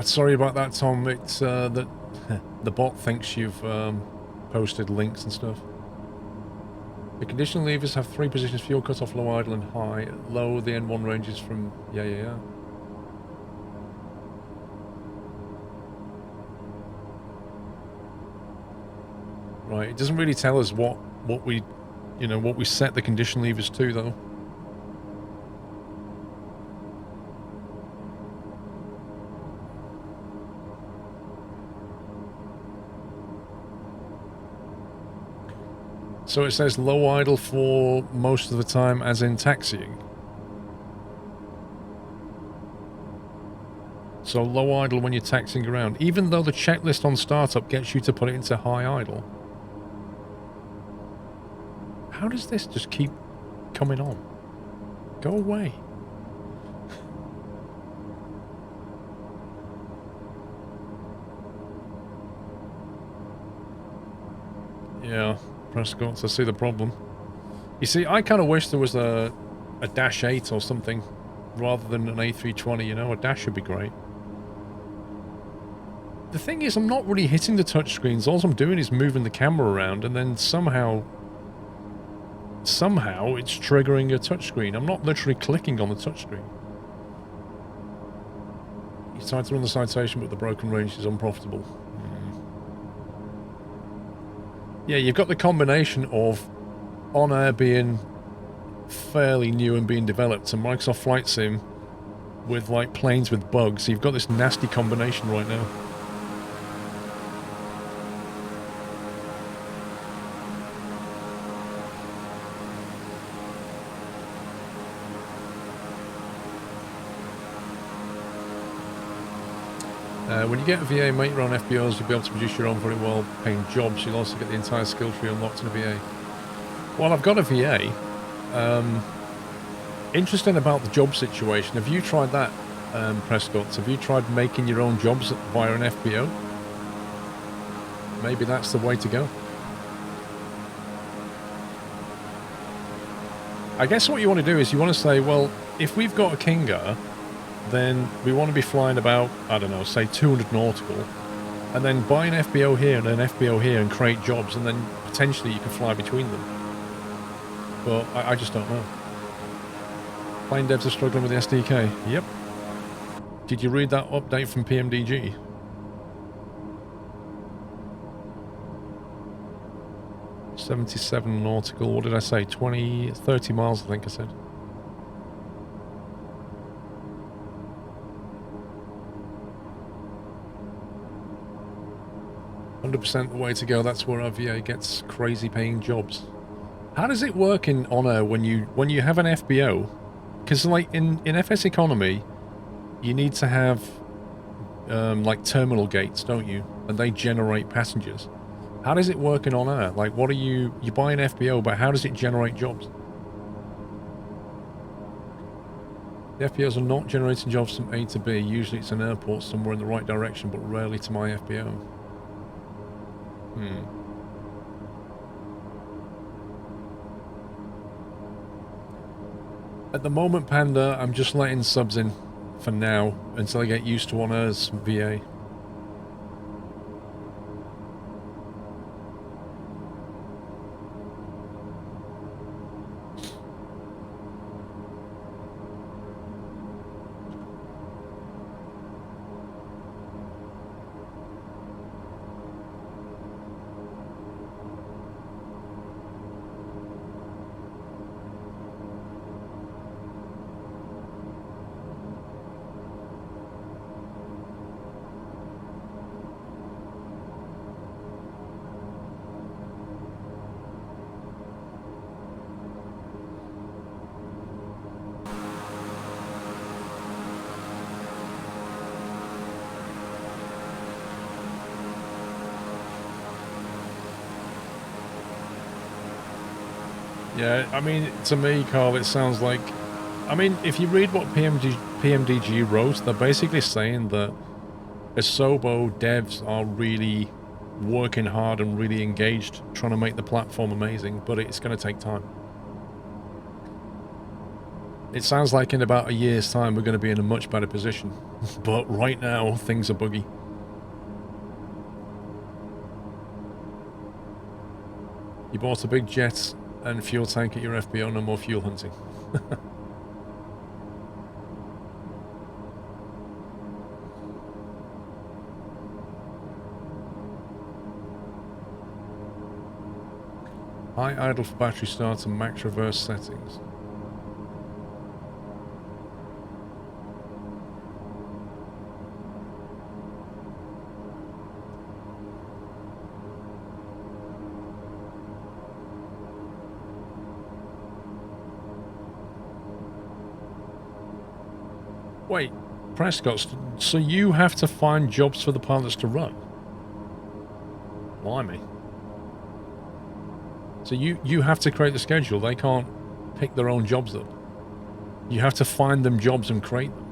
sorry about that, Tom. It's that the bot thinks you've posted links and stuff. The conditional levers have 3 positions: fuel cutoff, low idle, and high. Low, the N1 ranges from... Yeah. Right, it doesn't really tell us what we, what we set the condition levers to, though. So it says low idle for most of the time, as in taxiing. So low idle when you're taxiing around, even though the checklist on startup gets you to put it into high idle. How does this just keep coming on? Go away. Yeah, Prescott, I see the problem. You see, I kind of wish there was a Dash 8 or something rather than an A320, a Dash would be great. The thing is, I'm not really hitting the touchscreens. All I'm doing is moving the camera around, and then somehow it's triggering a touchscreen. I'm not literally clicking on the touchscreen. You tried to run the citation, but the broken range is unprofitable. Yeah, you've got the combination of on-air being fairly new and being developed, and Microsoft Flight Sim with, like, planes with bugs. So you've got this nasty combination right now. When you get a VA, make your own FBOs, you'll be able to produce your own very well-paying jobs. You'll also get the entire skill tree unlocked in a VA. Well, I've got a VA. Interesting about the job situation. Have you tried that, Prescott? Have you tried making your own jobs via an FBO? Maybe that's the way to go. I guess what you want to do is you want to say, well, if we've got a Kinga, then we want to be flying about, I don't know, say 200 nautical, and then buy an FBO here and an FBO here and create jobs, and then potentially you can fly between them. But I just don't know. Plane devs are struggling with the SDK. Yep. Did you read that update from PMDG? $77 nautical, what did I say? 30 miles, I think I said. %, the way to go. That's where our VA gets crazy paying jobs. How does it work in On-Air when you have an FBO? Because, like, in FS Economy, you need to have like terminal gates, don't you? And they generate passengers. How does it work in On-Air? Like, what are you buy an FBO, but how does it generate jobs? The FBOs are not generating jobs from A to B. Usually it's an airport somewhere in the right direction, but rarely to my FBO. At the moment, Panda, I'm just letting subs in for now until I get used to On-Air's VA. Yeah, I mean, to me, Carl, it sounds like... I mean, if you read what PMDG wrote, they're basically saying that Asobo devs are really working hard and really engaged, trying to make the platform amazing, but it's going to take time. It sounds like in about a year's time we're going to be in a much better position. But right now, things are buggy. You bought a big jet and fuel tank at your FBO, no more fuel hunting. High idle for battery start and max reverse settings. Wait, Prescott, so you have to find jobs for the pilots to run? Blimey. So you have to create the schedule. They can't pick their own jobs up. You have to find them jobs and create them.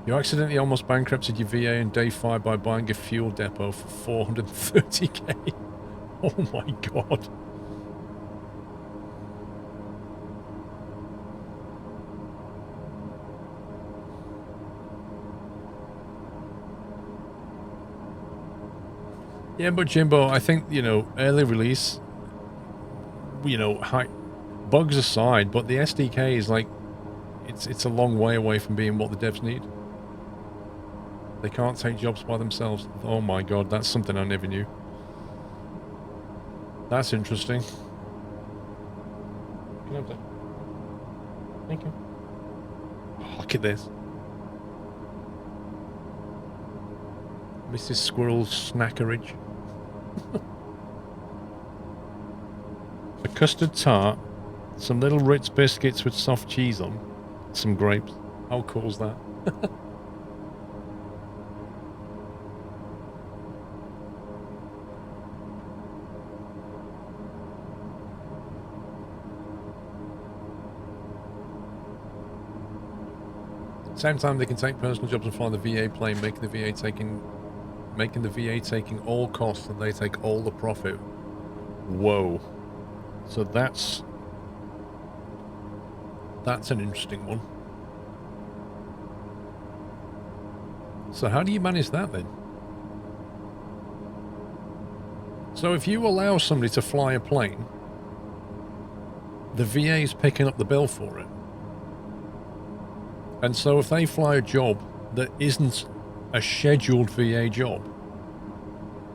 You accidentally almost bankrupted your VA in day 5 by buying a fuel depot for 430k. Oh my god. Yeah, but Jimbo, I think, you know, early release, you know, bugs aside, but the SDK is like, it's a long way away from being what the devs need. They can't take jobs by themselves. Oh my god, that's something I never knew. That's interesting. Can I have that? Thank you. Oh, look at this. Mrs. Squirrel's snackerage. A custard tart, some little Ritz biscuits with soft cheese on, some grapes. How cool is that? Same time they can take personal jobs and fly the VA plane, making the VA taking all costs and they take all the profit. Whoa. So that's an interesting one. So how do you manage that then? So if you allow somebody to fly a plane, the VA is picking up the bill for it. And so if they fly a job that isn't a scheduled VA job,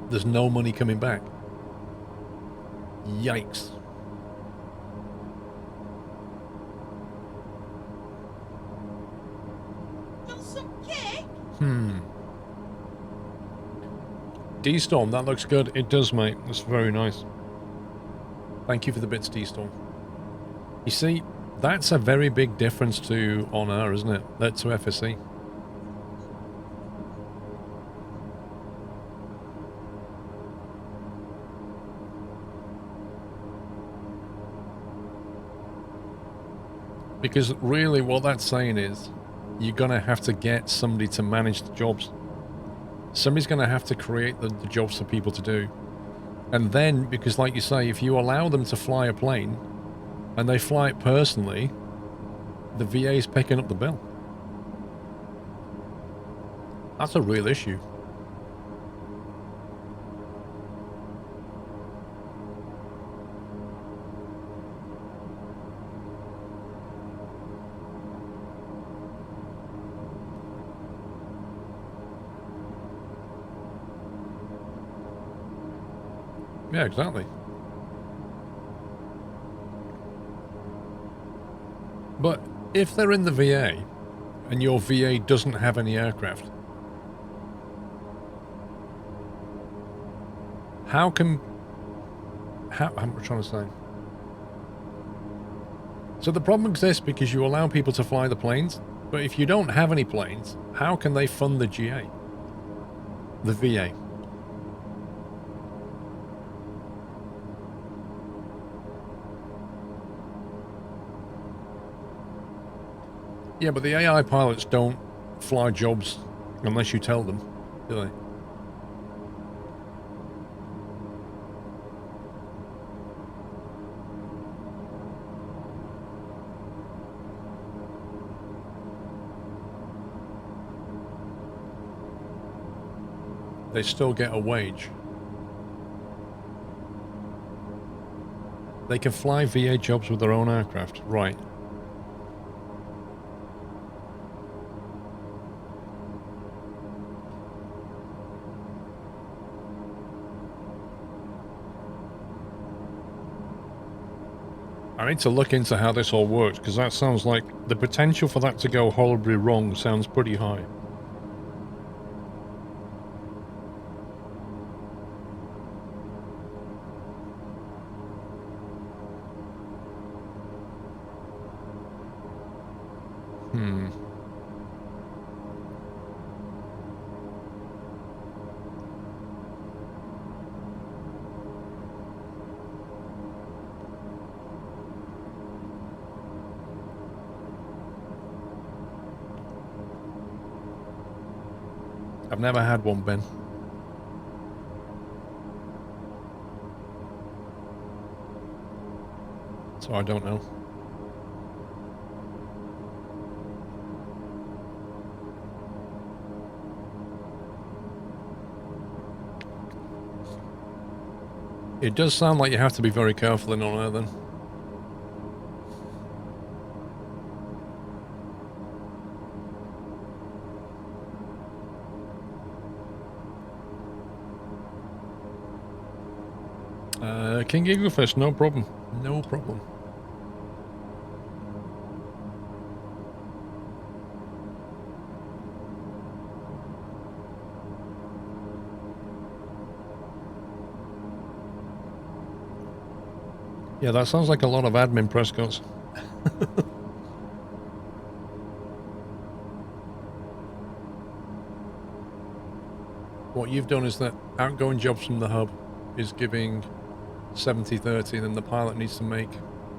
there's no money coming back. Yikes. Want some cake? D-Storm, that looks good. It does, mate. That's very nice. Thank you for the bits, D-Storm. You see, that's a very big difference to On Air, isn't it? That to FSE. Because really what that's saying is you're going to have to get somebody to manage the jobs. Somebody's going to have to create the jobs for people to do. And then, because like you say, if you allow them to fly a plane and they fly it personally, the VA is picking up the bill. That's a real issue. Yeah, exactly. But if they're in the VA and your VA doesn't have any aircraft, how I'm trying to say. So the problem exists because you allow people to fly the planes, but if you don't have any planes, how can they fund the GA? The VA. Yeah, but the AI pilots don't fly jobs unless you tell them, do they? they still get a wage. They can fly VA jobs with their own aircraft. Right. I need to look into how this all works, because that sounds like the potential for that to go horribly wrong sounds pretty high. I've never had one, Ben. So I don't know. It does sound like you have to be very careful in on air then. King Eaglefish, no problem. No problem. Yeah, that sounds like a lot of admin Prescotts. What you've done is that outgoing jobs from the hub is giving 70-30, and then the pilot needs to make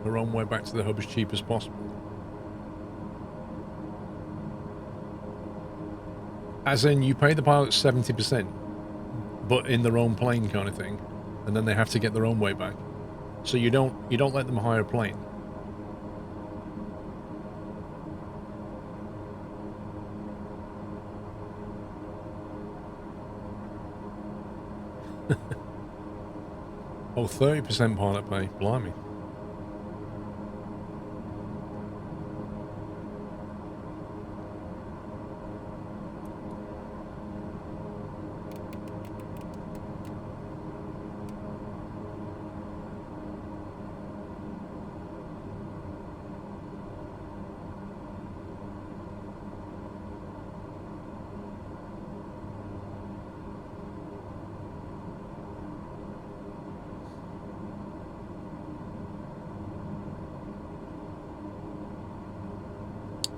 their own way back to the hub as cheap as possible. As in, you pay the pilot 70%, but in their own plane kind of thing, and then they have to get their own way back. So you don't let them hire a plane. Oh, 30% pilot pay. Blimey.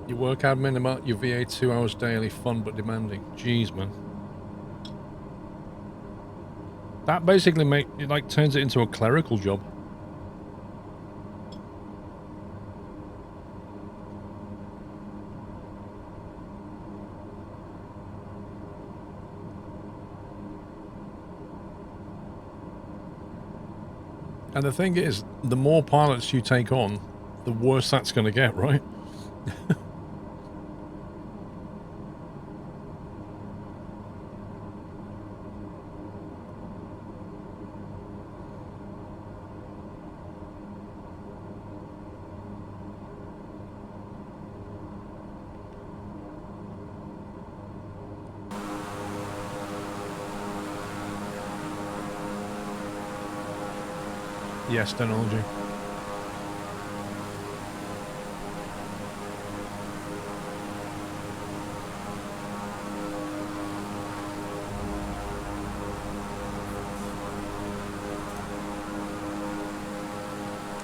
You work admin about your VA 2 hours daily, fun but demanding. Jeez, man. That basically turns it into a clerical job. And the thing is, the more pilots you take on, the worse that's going to get, right? Yes, technology.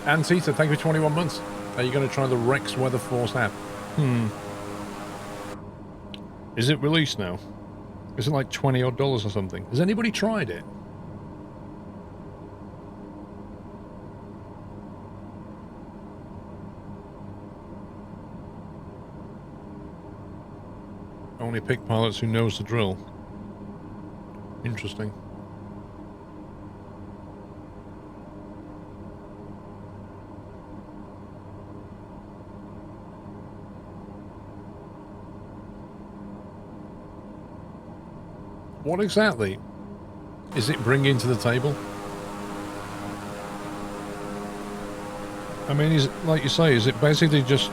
And Tita, thank you for 21 months. Are you going to try the Rex Weather Force app? Is it released now? Is it like $20 odd or something? Has anybody tried it? Only pick pilots who knows the drill. Interesting. What exactly is it bringing to the table? I mean, is it, like you say, is it basically just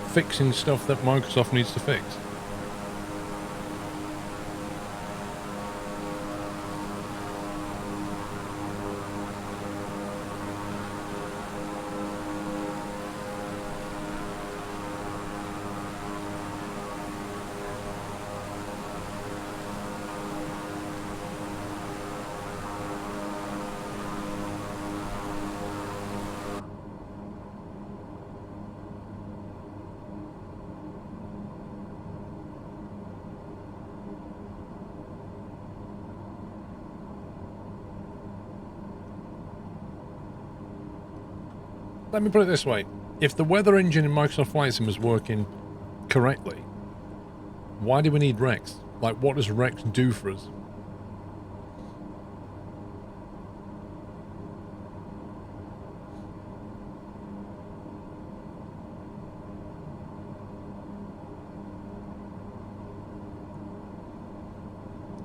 fixing stuff that Microsoft needs to fix? Let me put it this way. If the weather engine in Microsoft Flight Sim was working correctly, why do we need Rex? Like, what does Rex do for us?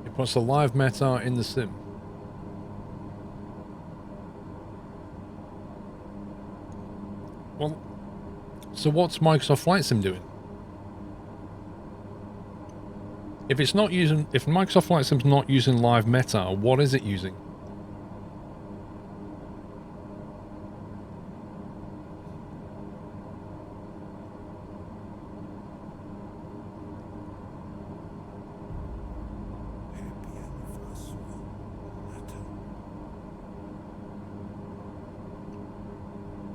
It puts a live meta in the sim. Well, so what's Microsoft Flight Sim doing? If Microsoft Flight Sim's not using live meta, what is it using?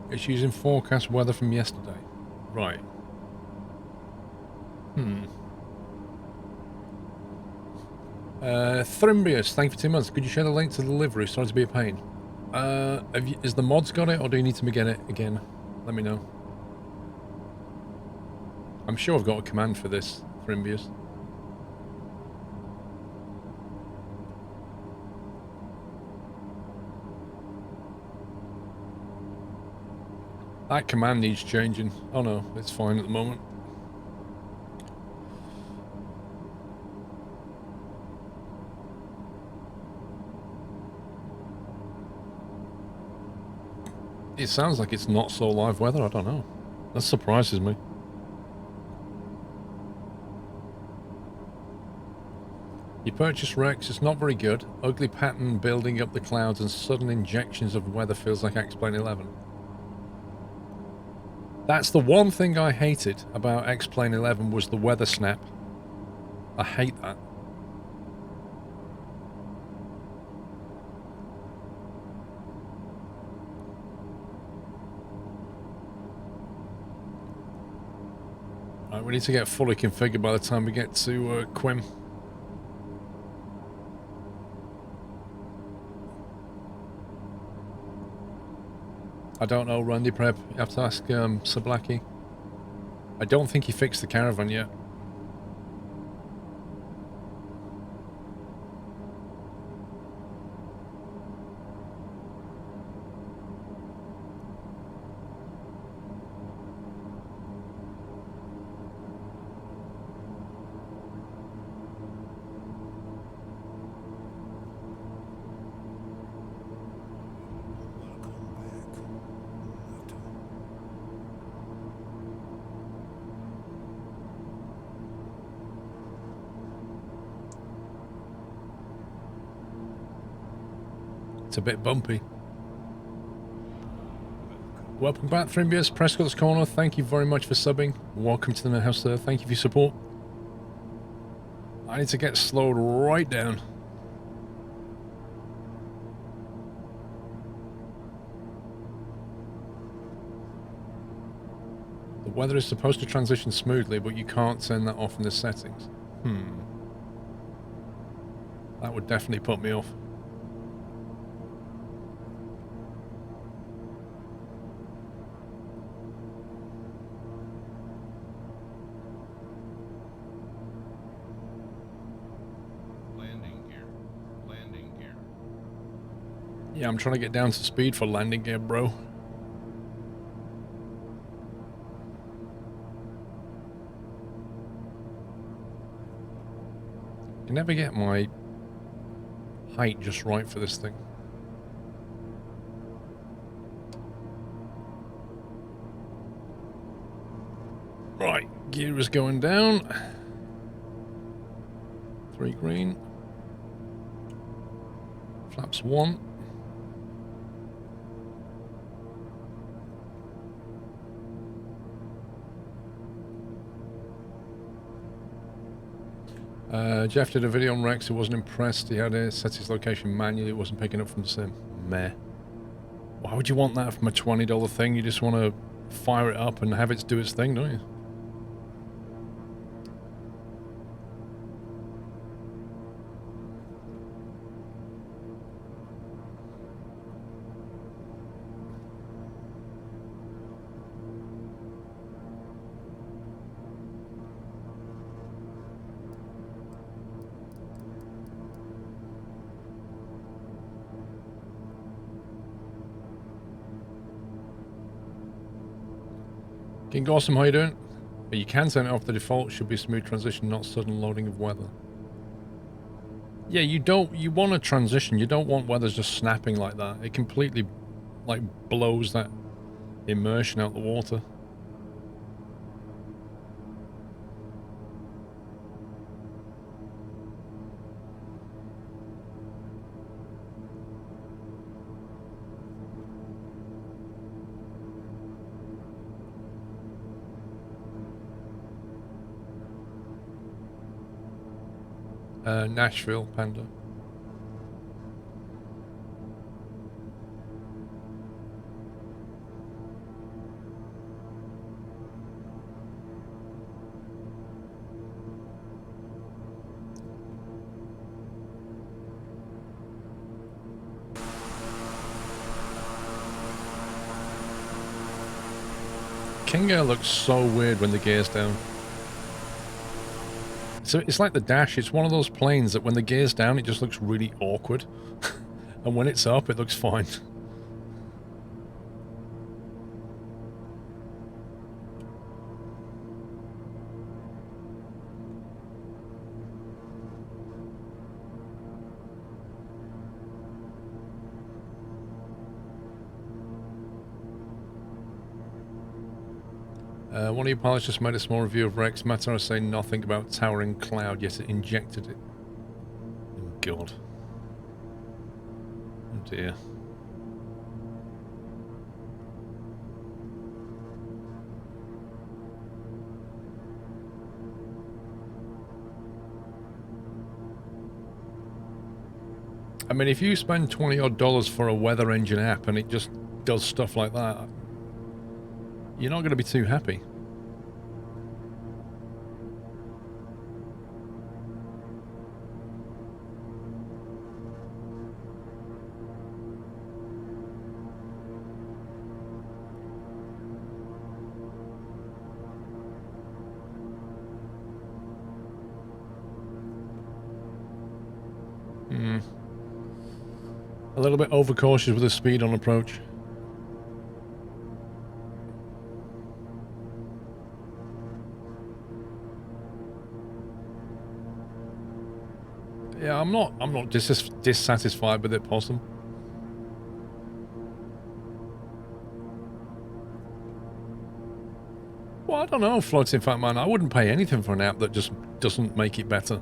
It's using forecast weather from yesterday. Right. Thrimbius, thank you for 2 months. Could you share the link to the delivery? Sorry to be a pain. Is the mods got it, or do you need to get it again? Let me know. I'm sure I've got a command for this, Thrimbius. That command needs changing. Oh no, it's fine at the moment. It sounds like it's not so live weather, I don't know. That surprises me. You purchase Rex, it's not very good. Ugly pattern building up the clouds and sudden injections of weather feels like X-Plane 11. That's the one thing I hated about X-Plane 11 was the weather snap. I hate that. Right, we need to get fully configured by the time we get to Quim. I don't know, Randy Prep. You have to ask Sablaki. I don't think he fixed the caravan yet. It's a bit bumpy. Welcome back, Thrimbius. Prescott's Corner, thank you very much for subbing. Welcome to the house there. Thank you for your support. I need to get slowed right down. The weather is supposed to transition smoothly, but you can't turn that off in the settings. That would definitely put me off. Yeah, I'm trying to get down to speed for landing gear, bro. can never get my height just right for this thing. Right, gear is going down. 3 green. Flaps 1. Jeff did a video on Rex. He wasn't impressed. He had it set his location manually. It wasn't picking up from the sim. Meh. Why would you want that from a $20 thing? You just want to fire it up and have it do its thing, don't you? King Awesome, how you doing? But you can turn it off. The default should be smooth transition, not sudden loading of weather. Yeah, you want a transition. You don't want weather just snapping like that. It completely, like, blows that immersion out the water. Nashville, Panda. Kinga looks so weird when the gear's down. So it's like the Dash. It's one of those planes that when the gear's down, it just looks really awkward. And when it's up, it looks fine. One of your pilots just made a small review of Rex. Matter saying nothing about towering cloud, yet it injected it. Oh, God. Oh, dear. I mean, if you spend $20 for a weather engine app and it just does stuff like that, you're not going to be too happy. A little bit overcautious with the speed on approach. Yeah, I'm not dissatisfied with it, Possum. Well, I don't know, Floating Fat Man. I wouldn't pay anything for an app that just doesn't make it better.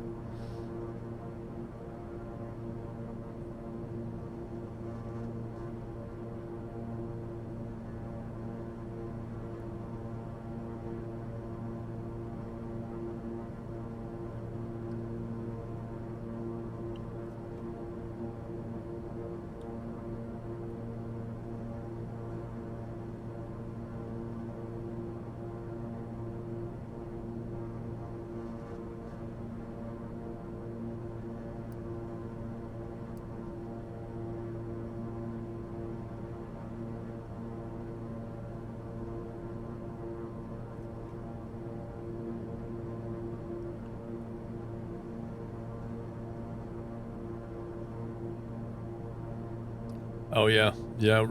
Oh yeah, yeah.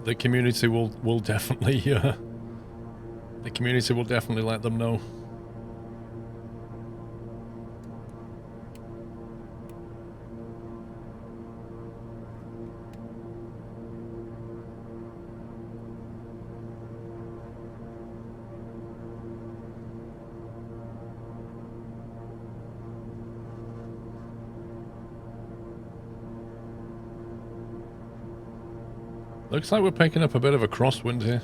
The community will definitely the community will definitely let them know. Looks like we're picking up a bit of a crosswind here.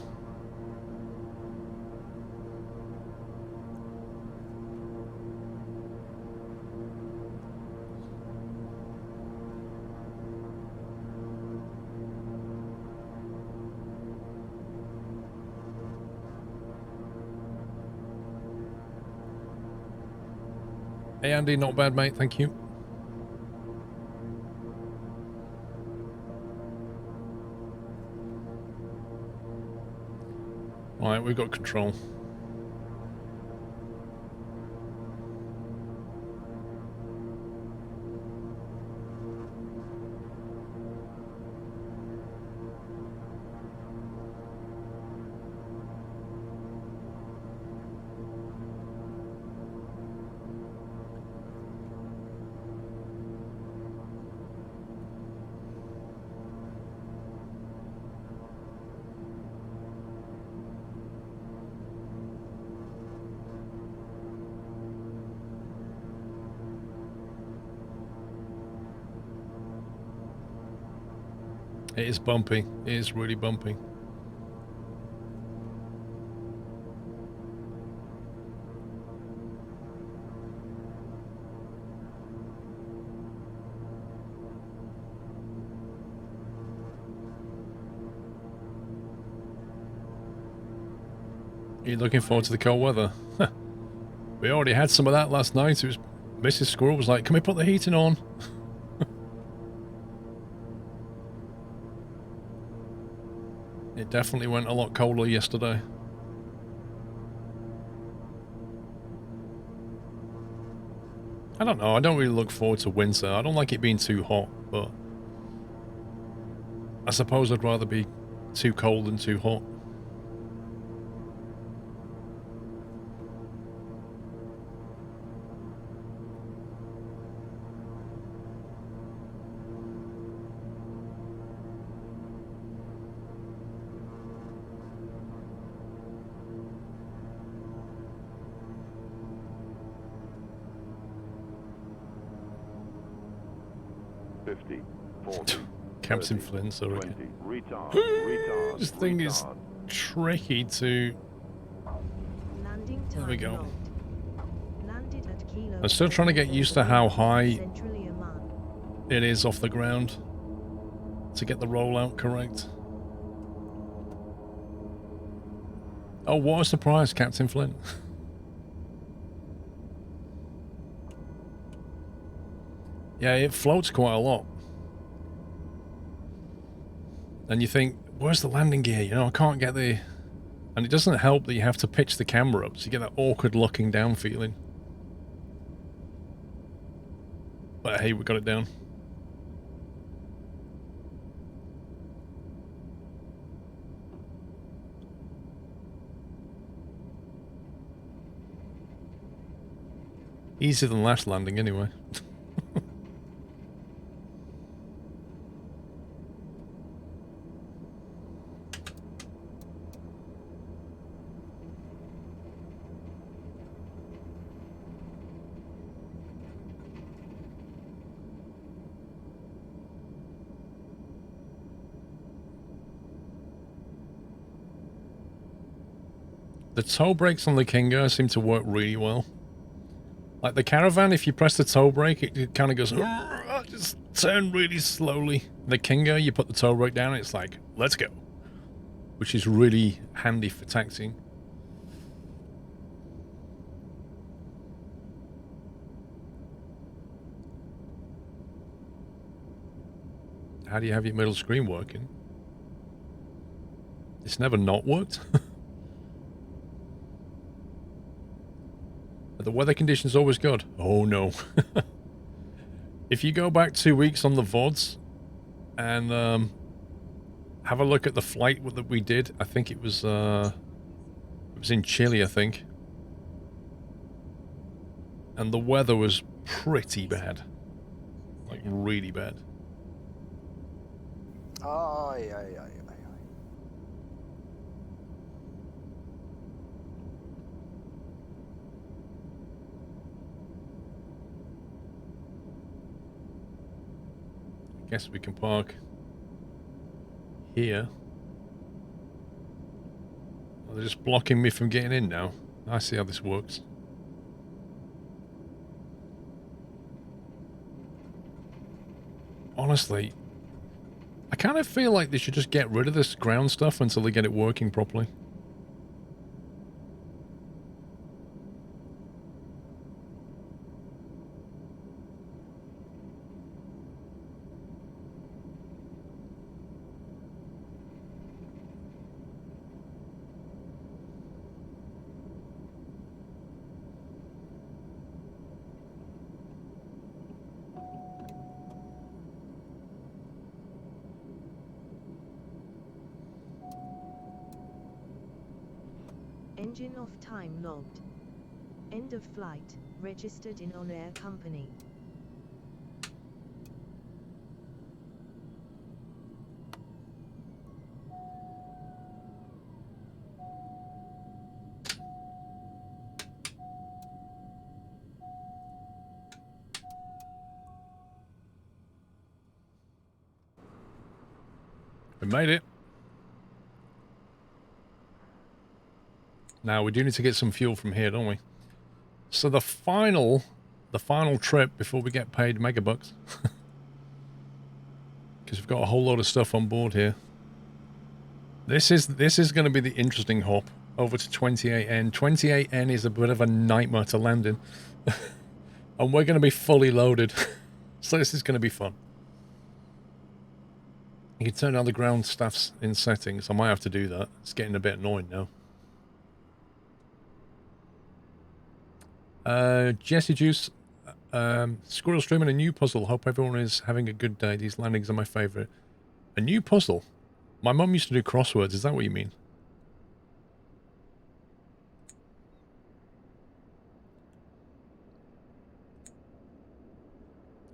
Hey Andy, not bad mate, thank you. Right, we've got control. It is bumpy. It is really bumpy. Are you looking forward to the cold weather? We already had some of that last night. It was Mrs. Squirrel was like, "Can we put the heating on?" It definitely went a lot colder yesterday. I don't know. I don't really look forward to winter. I don't like it being too hot, but I suppose I'd rather be too cold than too hot. Captain Flynn, sorry. This thing is tricky to... There we go. I'm still trying to get used to how high it is off the ground to get the rollout correct. Oh, what a surprise, Captain Flynn. Yeah, it floats quite a lot. And you think, where's the landing gear? You know, I can't get the... And it doesn't help that you have to pitch the camera up, so you get that awkward looking down feeling. But hey, we got it down. Easier than last landing, anyway. The toe brakes on the Kingo seem to work really well. Like the Caravan, if you press the toe brake, it kind of goes, just turn really slowly. The Kingo, you put the toe brake down, and it's like, let's go. Which is really handy for taxiing. How do you have your middle screen working? It's never not worked. The weather conditions always good. Oh no. If you go back 2 weeks on the VODs and have a look at the flight that we did, I think it was in Chile, I think. And the weather was pretty bad. Like really bad. Ay, ay, ay. Guess we can park here. Oh, they're just blocking me from getting in now. I see how this works. Honestly, I kind of feel like they should just get rid of this ground stuff until they get it working properly. Engine off, time logged. End of flight, registered in on-air company. We made it. Now we do need to get some fuel from here, don't we? So the final trip before we get paid megabucks, because we've got a whole load of stuff on board here. This is going to be the interesting hop over to 28N. 28N is a bit of a nightmare to land in, and we're going to be fully loaded, so this is going to be fun. You can turn down the ground staffs in settings. I might have to do that. It's getting a bit annoying now. Jesse Juice, Squirrel streaming a new puzzle. Hope everyone is having a good day. These landings are my favourite. A new puzzle? My mum used to do crosswords. Is that what you mean?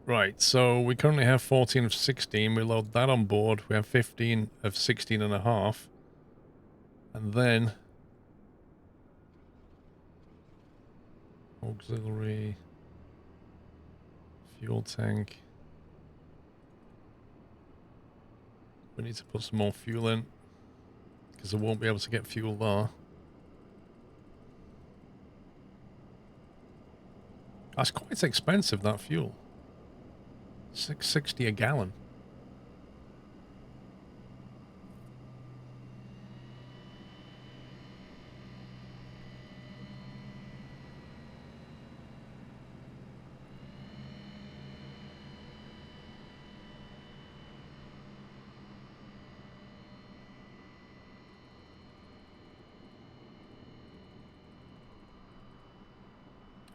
Right, so we currently have 14 of 16. We load that on board. We have 15 of 16 and a half. And then... auxiliary... fuel tank. We need to put some more fuel in, because I won't be able to get fuel there. That's quite expensive, that fuel. $6.60 a gallon.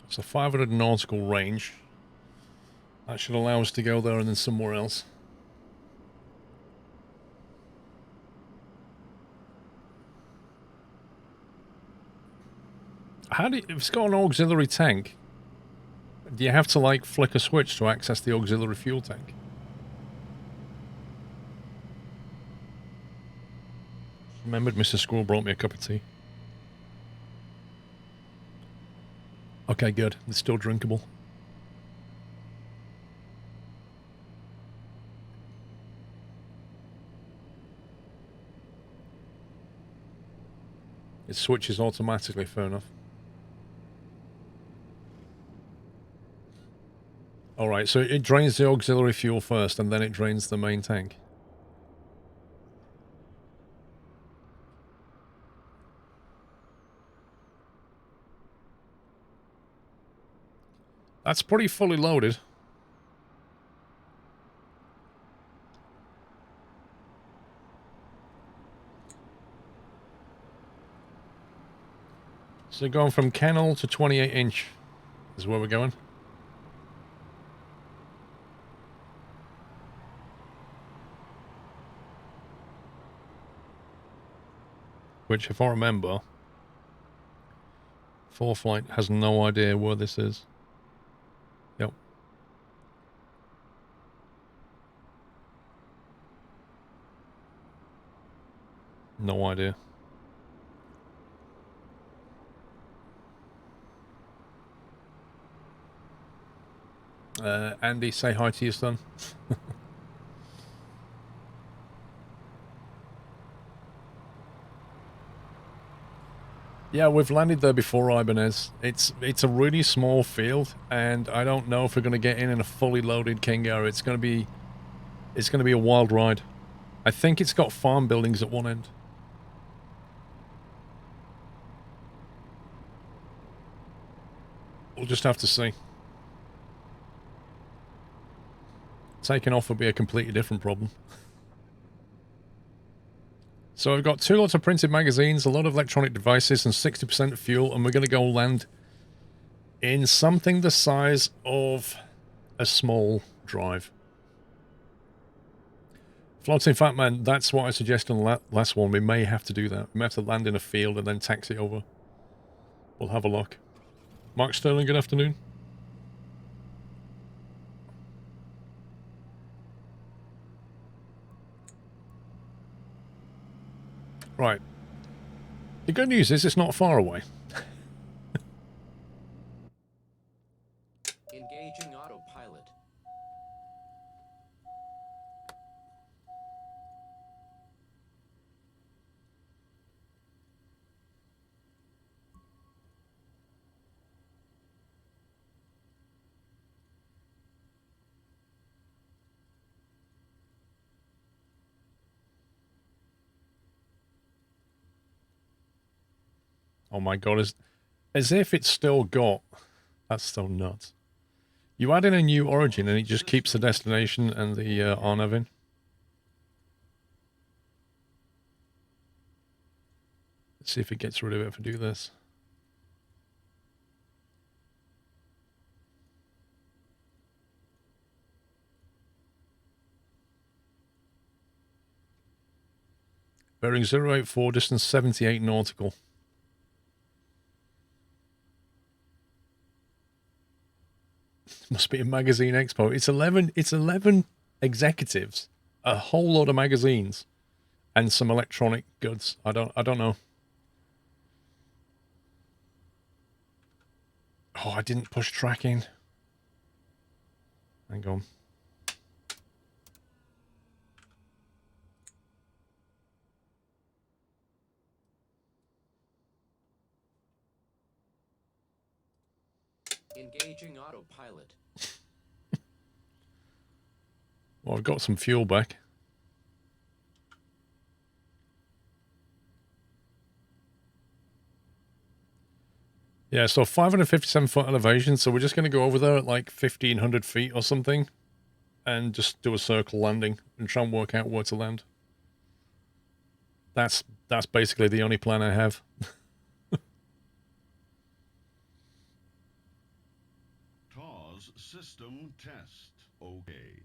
It's a 500 nautical range. That should allow us to go there and then somewhere else. How do you, if it's got an auxiliary tank, do you have to like flick a switch to access the auxiliary fuel tank? Remembered Mr. Squirrel brought me a cup of tea. Okay, good. It's still drinkable. It switches automatically, fair enough. Alright, so it drains the auxiliary fuel first, and then it drains the main tank. That's pretty fully loaded. So going from kennel to 28 inch is where we're going. Which, if I remember, 4Flight has no idea where this is. Yep. No idea. Andy, say hi to your son. Yeah, we've landed there before, Ibanez. It's a really small field, and I don't know if we're going to get in a fully loaded Kingo. It's going to be a wild ride. I think it's got farm buildings at one end. We'll just have to see. Taking off would be a completely different problem. So I've got 2 lots of printed magazines, a lot of electronic devices, and 60% fuel, and we're going to go land in something the size of a small drive. Floating Fat Man, that's what I suggested on the last one. We may have to do that. We may have to land in a field and then taxi over. We'll have a look. Mark Sterling, good afternoon. Right. The good news is it's not far away. Engaging autopilot. Oh my god, as if it's still got... That's so nuts. You add in a new origin and it just keeps the destination and the RNAV in. Let's see if it gets rid of it if I do this. Bearing 084, distance 78 nautical. Must be a magazine expo. It's 11 executives, a whole lot of magazines, and some electronic goods. I don't know. Oh, I didn't push tracking. Hang on. Engaging autopilot. Well, I've got some fuel back. Yeah, so 557-foot elevation, so we're just going to go over there at like 1,500 feet or something and just do a circle landing and try and work out where to land. That's basically the only plan I have. TAWS system test. Okay.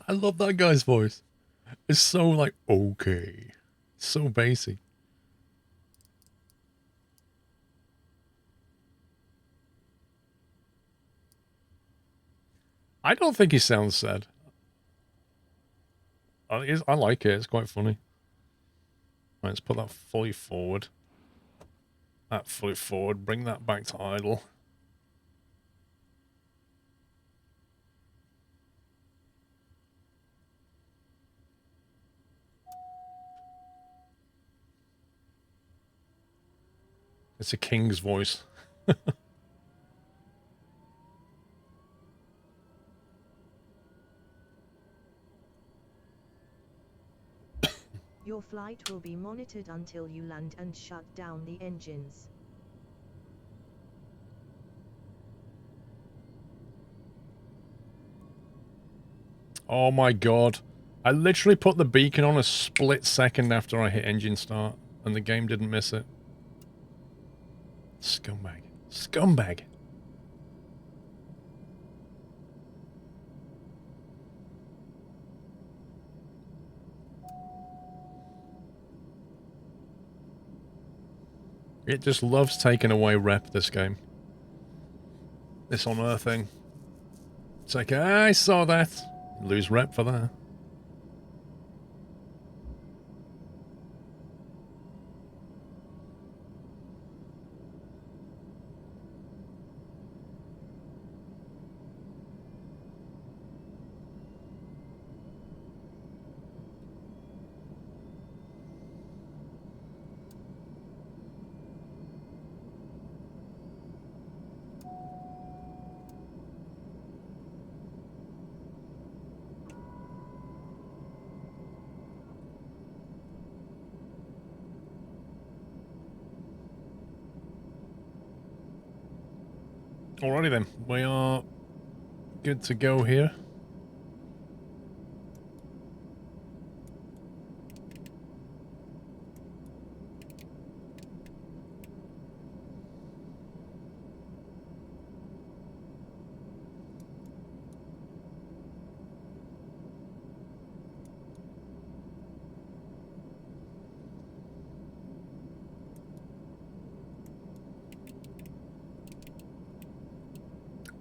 I love that guy's voice. It's so like, okay. So basic. I don't think he sounds sad. I like it. It's quite funny. Right, let's put that fully forward. That fully forward. Bring that back to idle. It's a king's voice. Your flight will be monitored until you land and shut down the engines. Oh my god. I literally put the beacon on a split second after I hit engine start, and the game didn't miss it. Scumbag. Scumbag. It just loves taking away rep, this game. This unearthing. It's like, I saw that. Lose rep for that. Alrighty then, we are good to go here.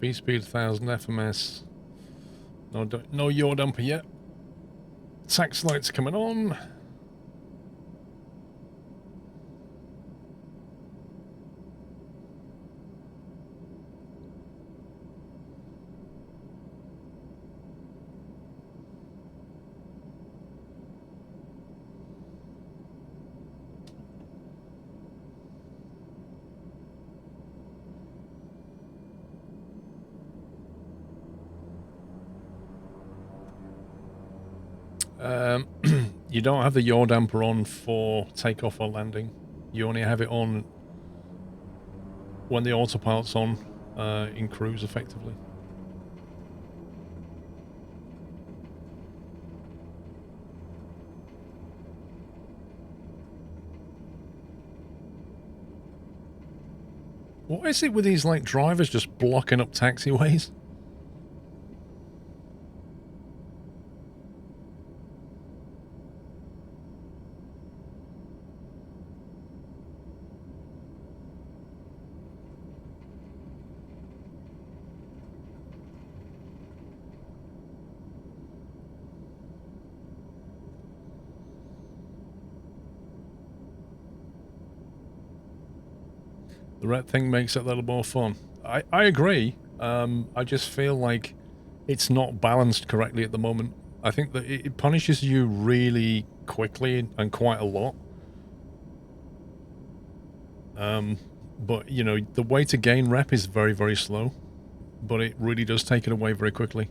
V-speed 1000 FMS. No yaw dumper yet. Taxi lights coming on. You don't have the yaw damper on for takeoff or landing. You only have it on when the autopilot's on in cruise, effectively. What is it with these, like, drivers just blocking up taxiways? The red thing makes it a little more fun. I agree. I just feel like it's not balanced correctly at the moment. I think that it punishes you really quickly and quite a lot. But, you know, the way to gain rep is very, very slow. But it really does take it away very quickly.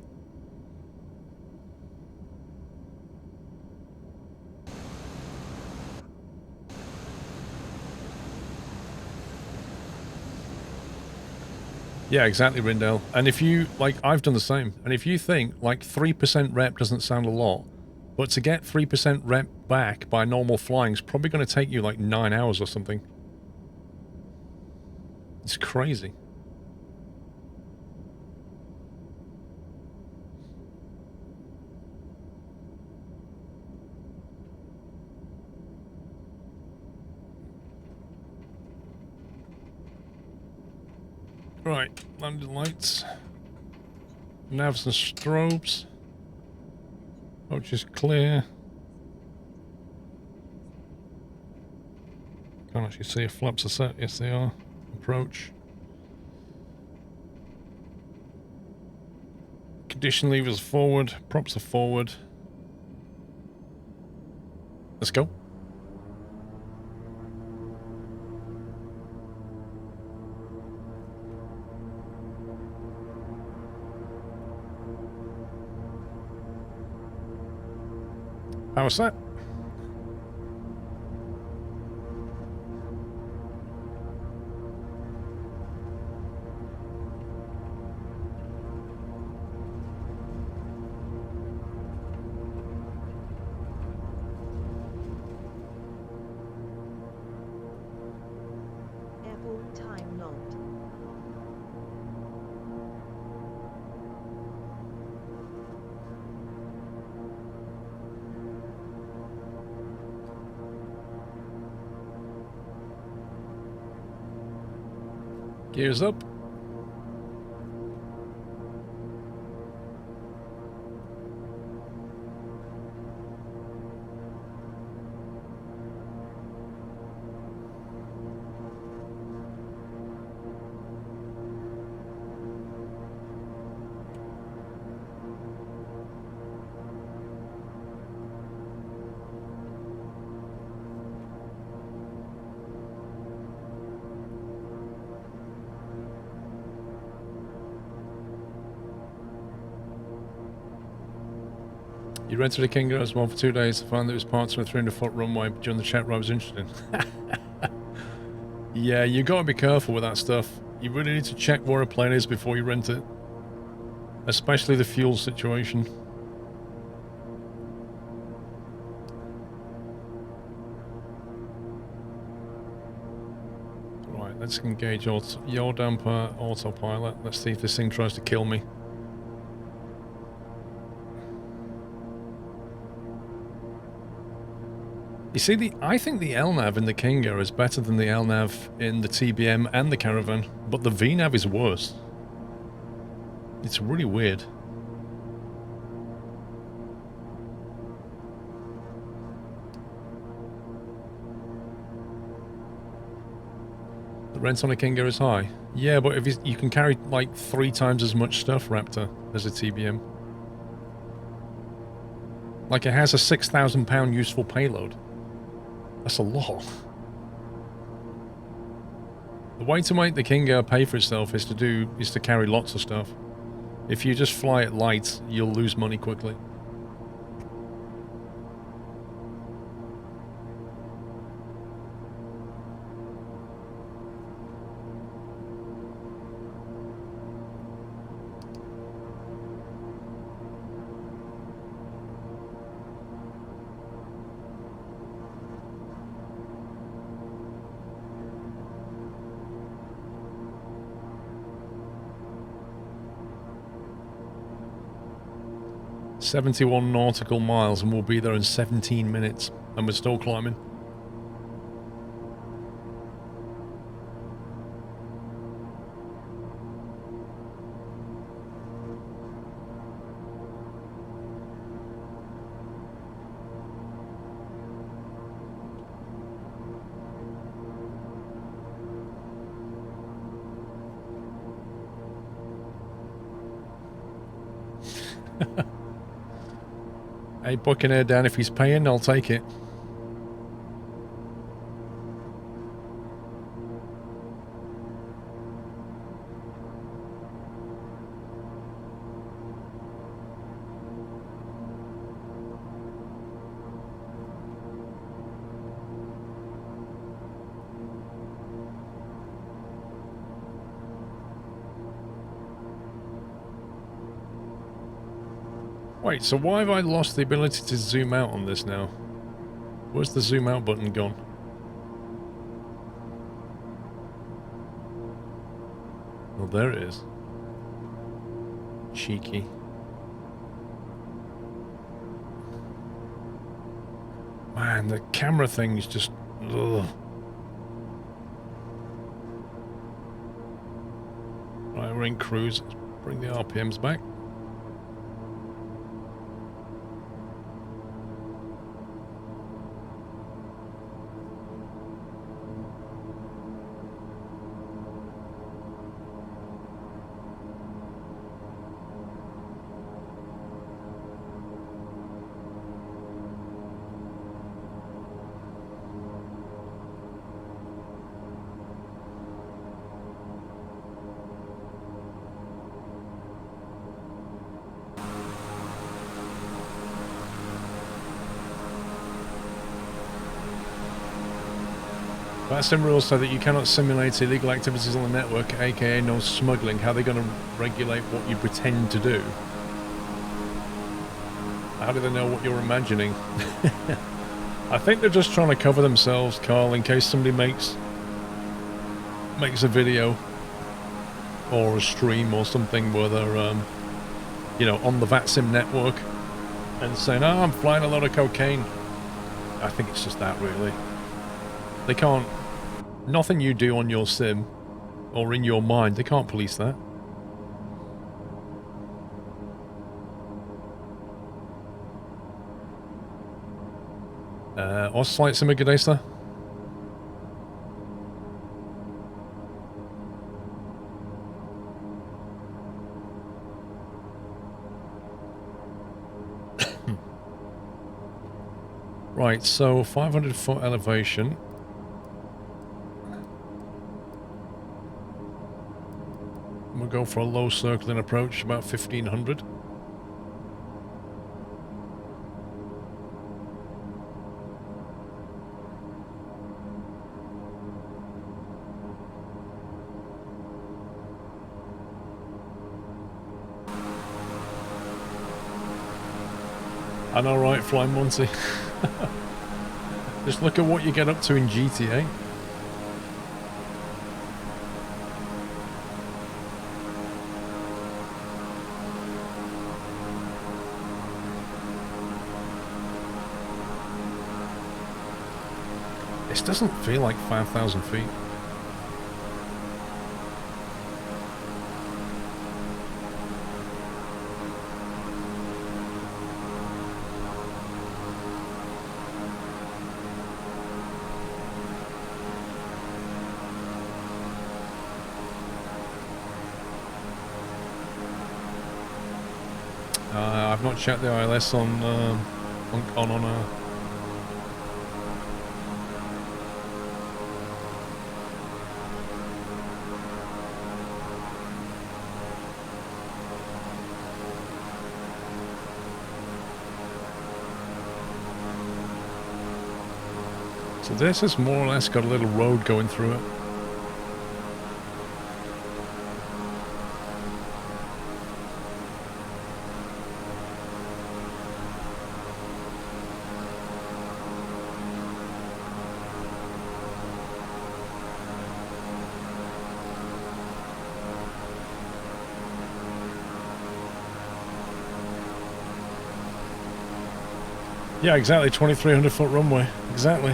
Yeah, exactly, Rindell. And if you, like, I've done the same. And if you think, like, 3% rep doesn't sound a lot, but to get 3% rep back by normal flying is probably going to take you, like, 9 hours or something. It's crazy. Right, landing lights. Navs and strobes. Approach is clear. Can't actually see if flaps are set. Yes, they are. Approach. Condition levers forward. Props are forward. Let's go. Power set. Airborne time logged. Gears up. You rented a Kingo as well for 2 days. I found that it was parts of a 300-foot runway during the chat where I was interested in. Yeah, you got to be careful with that stuff. You really need to check where a plane is before you rent it. Especially the fuel situation. Right, let's engage yaw damper, autopilot. Let's see if this thing tries to kill me. You see, I think the LNAV in the Kinga is better than the LNAV in the TBM and the Caravan, but the VNAV is worse. It's really weird. The rent on a Kinga is high. Yeah, but if you can carry like 3 times as much stuff, Raptor, as a TBM. Like it has a £6,000 useful payload. That's a lot. The way to make the Kinga pay for itself is to carry lots of stuff. If you just fly it light, you'll lose money quickly. "71 nautical miles and we'll be there in 17 minutes. And we're still climbing." Hey, Buccaneer Dan, if he's paying, I'll take it. Wait, so why have I lost the ability to zoom out on this now? Where's the zoom out button gone? Oh, there it is. Cheeky. Man, the camera thing is just... ugh. Right, we're in cruise. Let's bring the RPMs back. VATSIM rules say that you cannot simulate illegal activities on the network, aka no smuggling. How are they going to regulate what you pretend to do? How do they know what you're imagining? I think they're just trying to cover themselves, Carl, in case somebody makes a video or a stream or something where they're, you know, on the VATSIM network and saying, "Oh, I'm flying a lot of cocaine." I think it's just that, really. They can't... Nothing you do on your sim or in your mind, they can't police that. What's Flight Simulator? Right, so 500 foot elevation. We'll go for a low circling approach, about 1500. I know, right, Flying Monty. Just look at what you get up to in GTA. This doesn't feel like 5,000 feet. I've not checked the ILS on So this has more or less got a little road going through it. Yeah, exactly, 2,300 foot runway, exactly.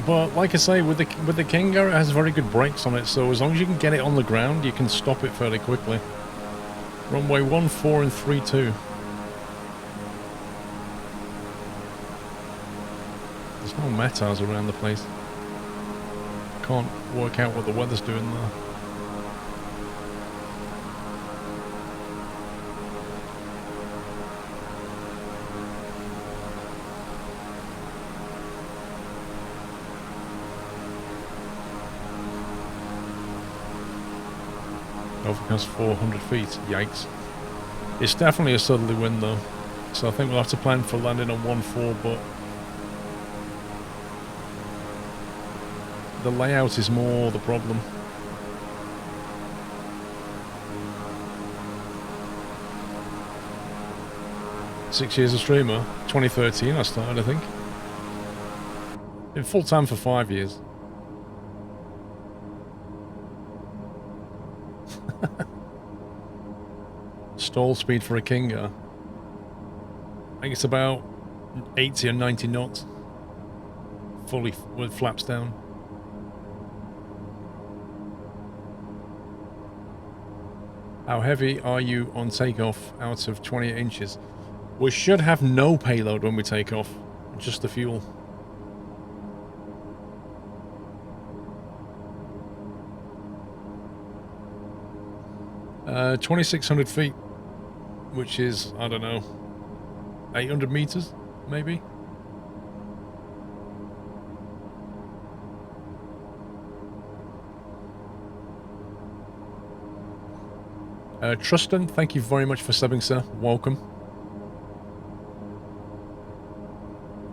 But like I say, with the Kinga, it has very good brakes on it, so as long as you can get it on the ground, you can stop it fairly quickly. Runway 14 and 32. There's no METARs around the place. Can't work out what the weather's doing there. Overcast 400 feet, yikes. It's definitely a southerly wind though, so I think we'll have to plan for landing on 1-4, but the layout is more the problem. Six years a streamer, 2013 I started, I think. Been full time for 5 years. Stall speed for a Kinga, I think it's about 80 or 90 knots. Fully with flaps down. How heavy are you on takeoff out of 28 inches? We should have no payload when we take off, just the fuel. Uh, 2,600 feet, which is, I don't know, 800 meters, maybe? Trustin, thank you very much for subbing, sir. Welcome.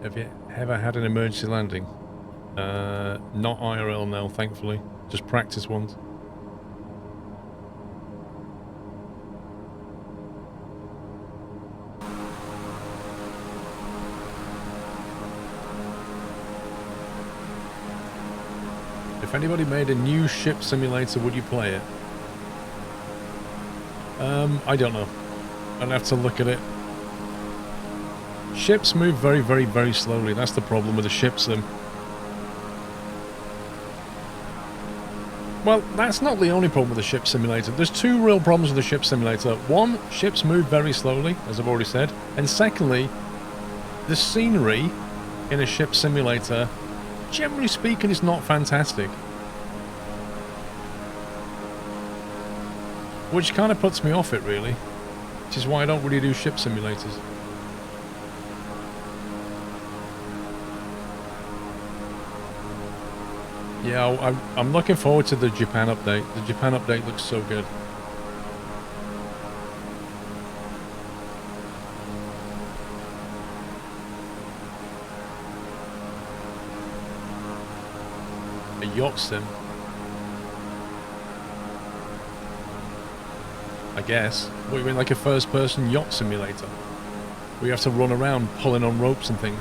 Have you ever had an emergency landing? Not IRL now, thankfully. Just practice ones. If anybody made a new ship simulator, would you play it? I don't know. I'd have to look at it. Ships move very, very, very slowly. That's the problem with the ship sim. Well, that's not the only problem with the ship simulator. There's two real problems with the ship simulator. One, ships move very slowly, as I've already said. And secondly, the scenery in a ship simulator, generally speaking, is not fantastic. Which kind of puts me off it, really. Which is why I don't really do ship simulators. Yeah, I'm looking forward to the Japan update. The Japan update looks so good. A yacht sim. I guess. What, you mean like a first-person yacht simulator? where you have to run around pulling on ropes and things.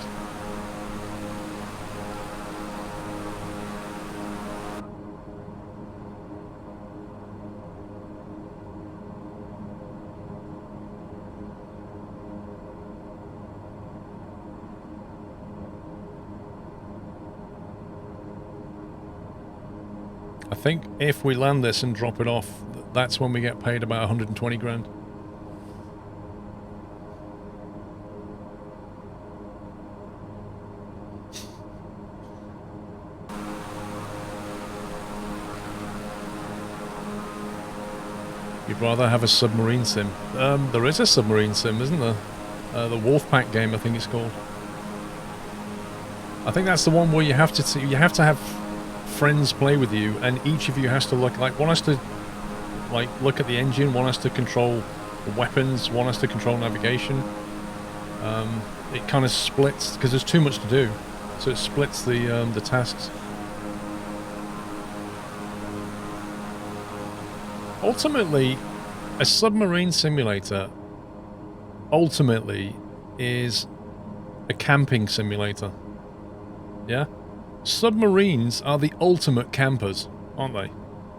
I think if we land this and drop it off, that's when we get paid about 120 grand. You'd rather have a submarine sim. There is a submarine sim, isn't there? The Wolfpack game, I think it's called. I think that's the one where you have to have friends play with you, and each of you has to look like one has to look at the engine, one has to control the weapons, one has to control navigation. It kind of splits because there's too much to do, so it splits the tasks. Ultimately, a submarine simulator ultimately is a camping simulator. Yeah? Submarines are the ultimate campers, aren't they?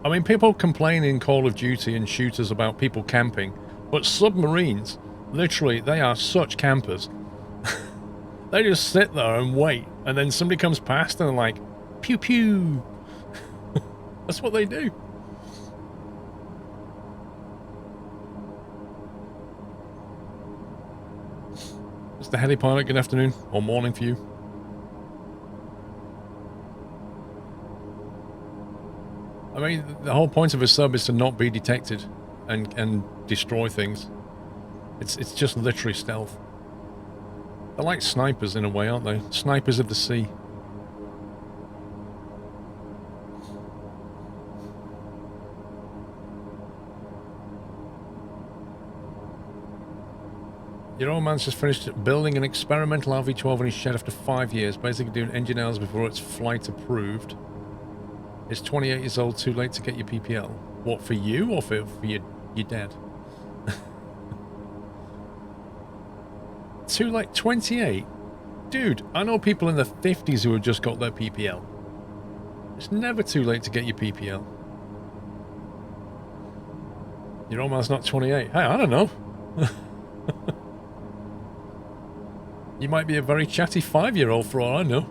I mean, people complain in Call of Duty and shooters about people camping, but submarines, literally, they are such campers. They just sit there and wait, and then somebody comes past and they're like, pew pew. That's what they do. Mr. Heli Pilot, good afternoon, or morning for you. I mean, the whole point of a sub is to not be detected and destroy things. It's just literally stealth. They're like snipers in a way, aren't they? Snipers of the sea. Your old man's just finished building an experimental RV-12 in his shed after 5 years, basically doing engine hours before it's flight approved. Is 28 years old too late to get your PPL? What, for you or for your dad? Too late? 28? Dude, I know people in their 50s who have just got their PPL. It's never too late to get your PPL. Your old man's not 28. Hey, I don't know. You might be a very chatty 5-year-old for all I know.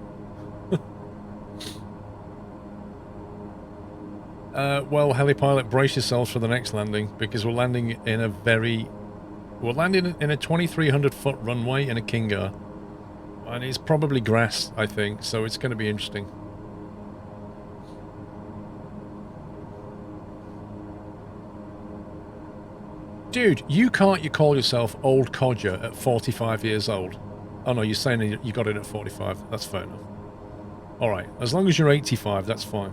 Well, Helipilot, brace yourselves for the next landing, because we're landing in a 2,300 foot runway in a Kinga. And it's probably grass, I think, so it's going to be interesting. Dude, you call yourself old codger at 45 years old. Oh no, you're saying you got it at 45. That's fair enough. Alright, as long as you're 85, that's fine.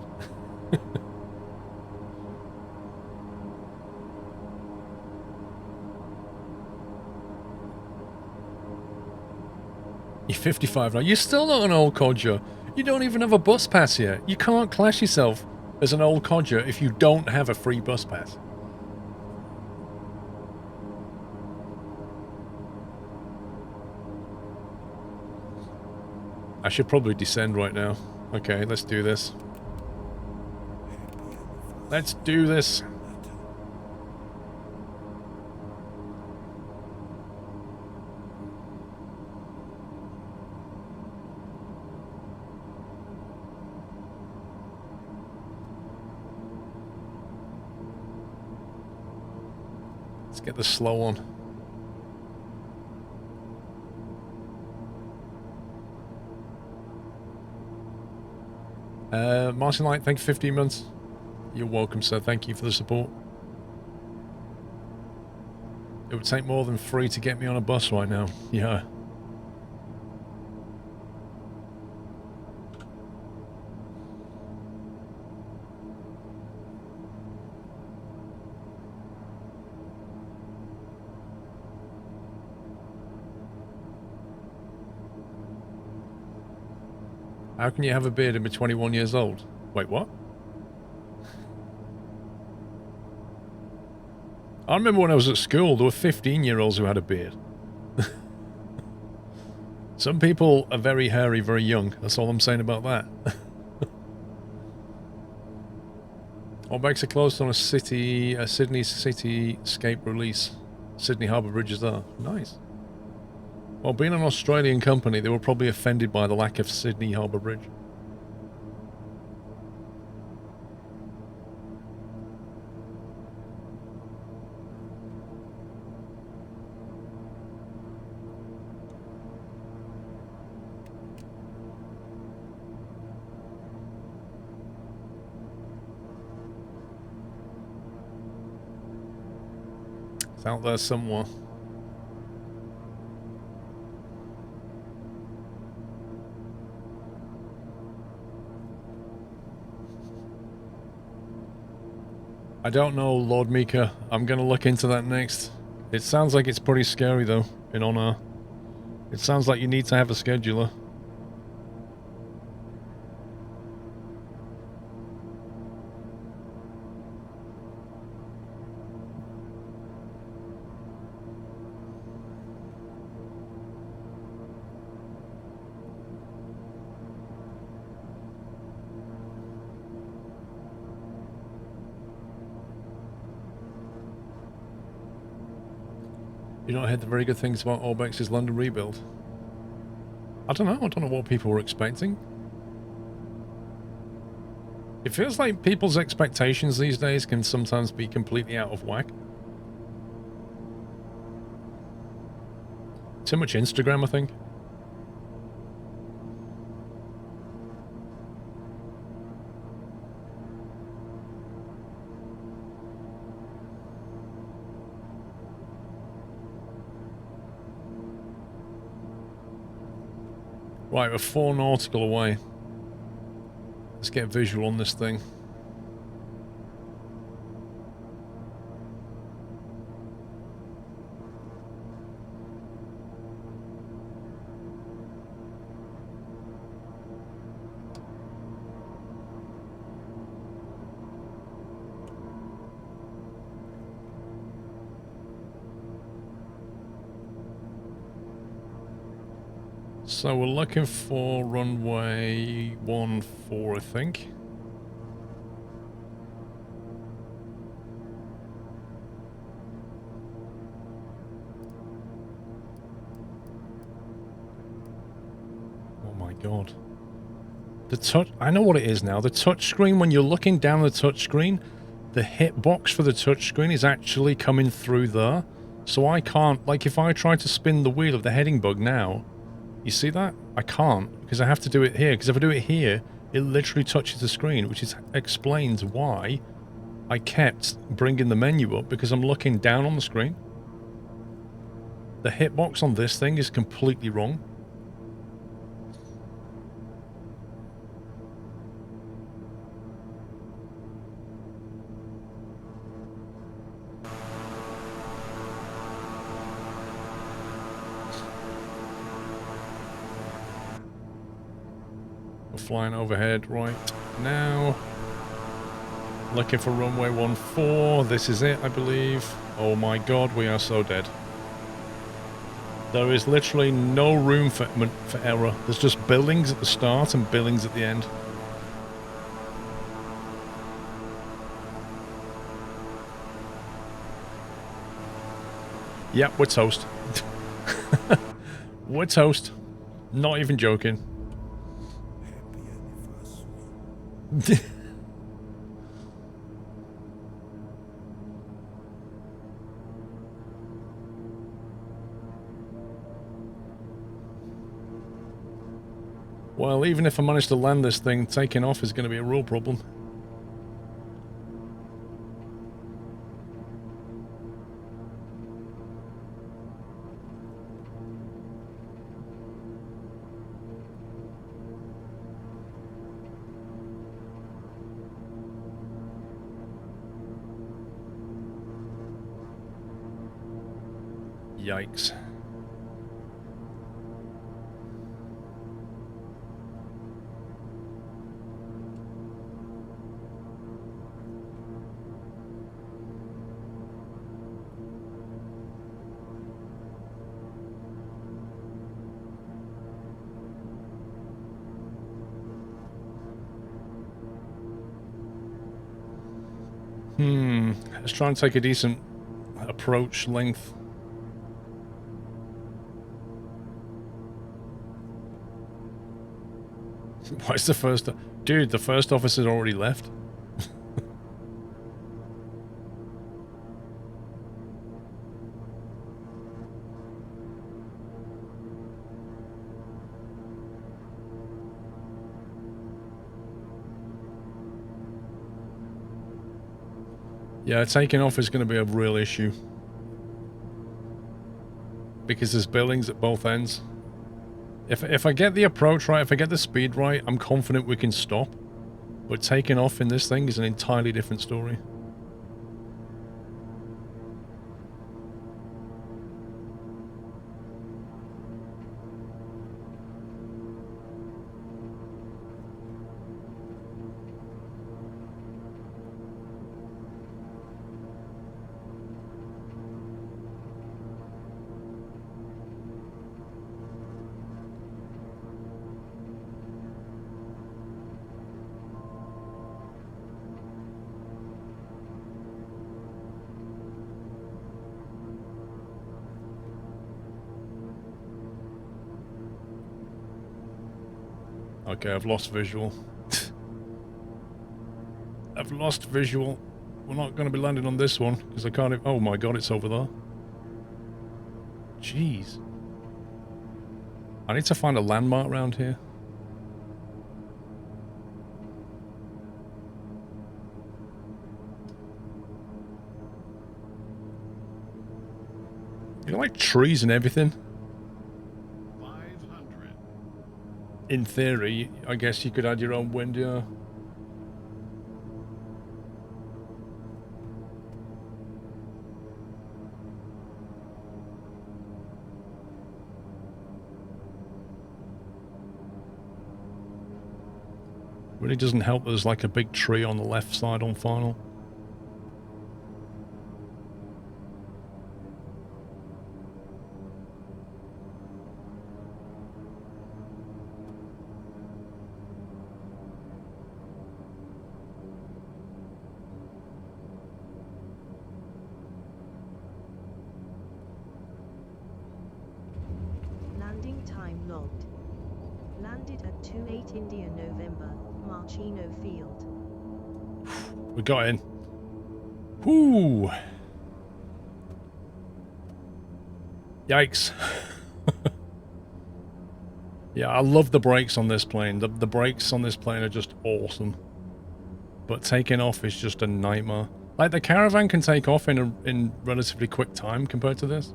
You're 55 now. You're still not an old codger. You don't even have a bus pass yet. You can't class yourself as an old codger if you don't have a free bus pass. I should probably descend right now. Okay, let's do this. Let's do this. Let's get the slow on. Martin Light, thank you for 15 months. You're welcome, sir. Thank you for the support. It would take more than free to get me on a bus right now. Yeah. How can you have a beard and be 21 years old? Wait, what? I remember when I was at school, there were 15-year-olds who had a beard. Some people are very hairy, very young. That's all I'm saying about that. Mailbox are closed on a Sydney Cityscape release. Sydney Harbour Bridge is there. Nice. Well, being an Australian company, they were probably offended by the lack of Sydney Harbour Bridge. It's out there somewhere. I don't know, Lord Mika. I'm gonna look into that next. It sounds like it's pretty scary though, in Honor. It sounds like you need to have a scheduler. You don't hear the very good things about Orbex's London rebuild. I don't know what people were expecting. It feels like people's expectations these days can sometimes be completely out of whack. Too much Instagram, I think. Right, we're 4 nautical away. Let's get visual on this thing. So we're looking for runway 14, I think. Oh my god. The touch, I know what it is now. The touch screen, when you're looking down the touch screen, the hitbox for the touch screen is actually coming through there. So I can't, like if I try to spin the wheel of the heading bug now, you see that? I can't, because I have to do it here. Because if I do it here, it literally touches the screen, which explains why I kept bringing the menu up, because I'm looking down on the screen. The hitbox on this thing is completely wrong. Flying overhead right now. Looking for runway 14. This is it, I believe. Oh my god, we are so dead. There is literally no room for error. There's just buildings at the start and buildings at the end. Yep, we're toast. We're toast. Not even joking. Well, even if I manage to land this thing, taking off is going to be a real problem. Yikes. Let's try and take a decent approach length. Why is the first... Dude, the first officer's already left. Yeah, taking off is going to be a real issue. Because there's buildings at both ends. If I get the approach right, if I get the speed right, I'm confident we can stop. But taking off in this thing is an entirely different story. Okay, I've lost visual. I've lost visual. We're not going to be landing on this one, because I can't... Oh my god, it's over there. Jeez. I need to find a landmark around here. You know, like trees and everything. In theory, I guess you could add your own wind, yeah. Really doesn't help there's like a big tree on the left side on final. Landing time logged. Landed at 28 India November, Marchino Field. We got in. Whoo! Yikes. Yeah, I love the brakes on this plane. The brakes on this plane are just awesome. But taking off is just a nightmare. Like, the Caravan can take off in relatively quick time compared to this.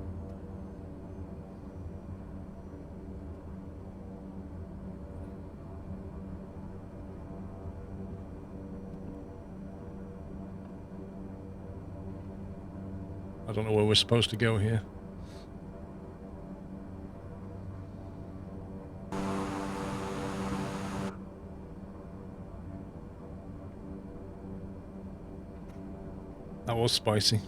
I don't know where we're supposed to go here. That was spicy.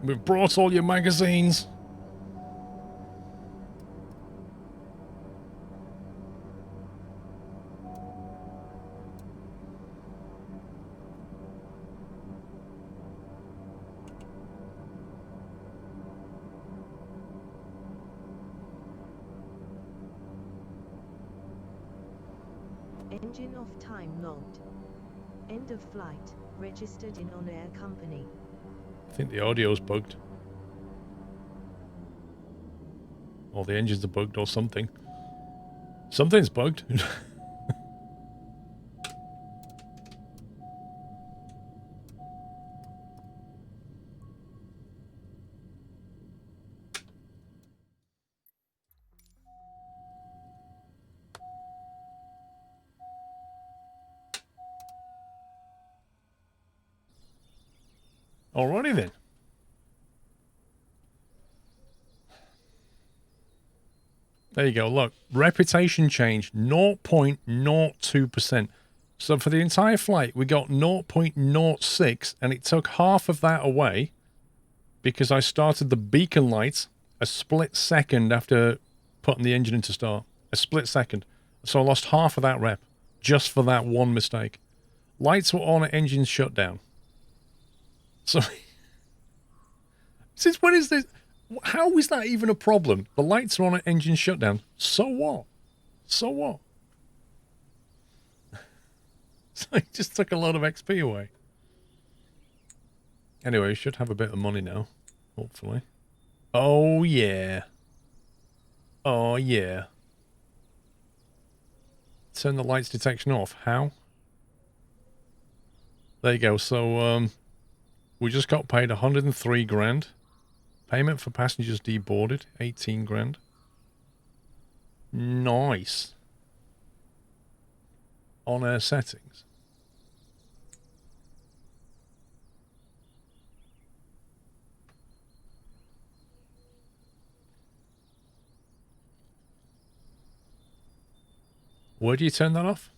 We've brought all your magazines. Engine off time logged. End of flight, registered in on-air company. I think the audio's bugged. Or the engines are bugged or something. Something's bugged. Alrighty then. There you go, look. Reputation change, 0.02%. So for the entire flight, we got 0.06, and it took half of that away. because I started the beacon light a split second after putting the engine into start. A split second. So I lost half of that rep just for that one mistake. Lights were on, engines shut down. So, since when is this? How is that even a problem? The lights are on, engine shut down. So what? So what? So it just took a lot of XP away. Anyway, we should have a bit of money now, hopefully. Oh, yeah. Oh, yeah. Turn the lights detection off. How? There you go. So, we just got paid 103 grand. Payment for passengers deboarded, 18 grand. Nice. On-air settings. Where do you turn that off?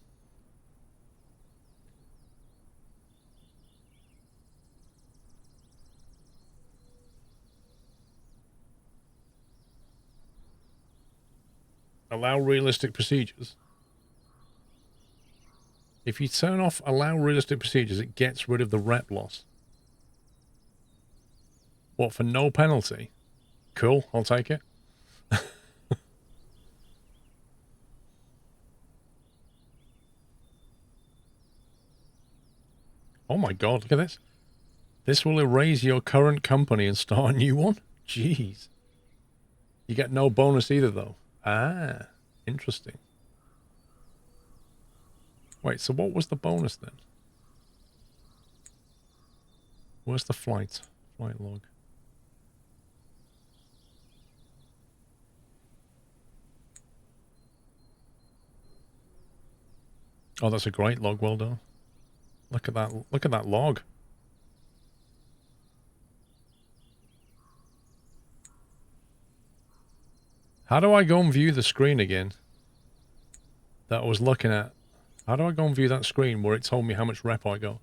Allow realistic procedures. If you turn off allow realistic procedures, it gets rid of the rep loss. What, for no penalty? Cool, I'll take it. Oh my god, look at this. This will erase your current company and start a new one? Jeez. You get no bonus either, though. Ah, interesting. Wait, so what was the bonus then? Where's the flight? Flight log. Oh, that's a great log, well done. Look at that log. How do I go and view the screen again that I was looking at? How do I go and view that screen where it told me how much rep I got?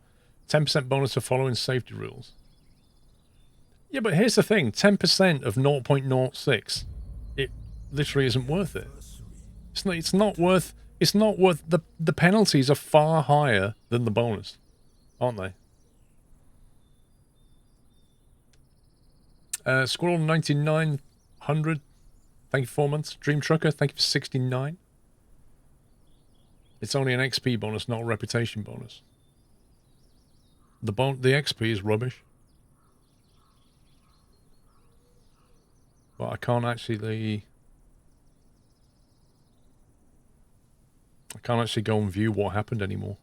10% bonus for following safety rules. Yeah, but here's the thing. 10% of 0.06. It literally isn't worth it. It's not worth the penalties are far higher than the bonus, aren't they? Squirrel 9900. Thank you for 4 months. Dream Trucker, thank you for 69. It's only an XP bonus, not a reputation bonus. The XP is rubbish. But I can't actually go and view what happened anymore.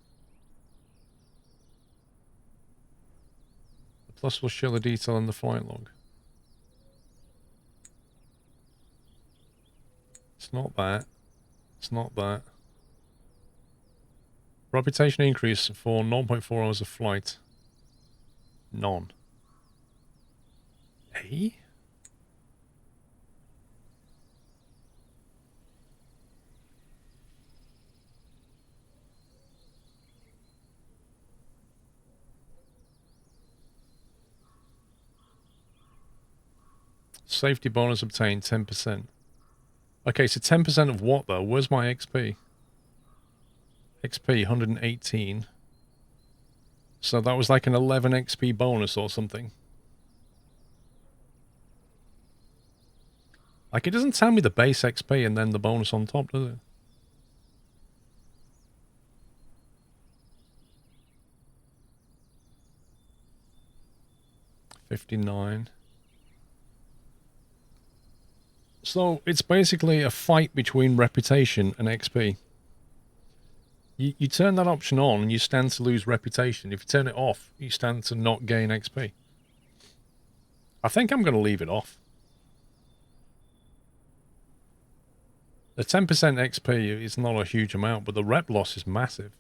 The plus will show the detail in the flight log. It's not that. It's not that. Reputation increase for 0.4 hours of flight. None. Eh? Safety bonus obtained 10%. Okay, so 10% of what though? Where's my XP? XP 118. So that was like an 11 XP bonus or something. Like, it doesn't tell me the base XP and then the bonus on top, does it? $59. So it's basically a fight between reputation and XP. You turn that option on and you stand to lose reputation. If you turn it off, you stand to not gain XP. I think I'm going to leave it off. The 10% XP is not a huge amount, but the rep loss is massive.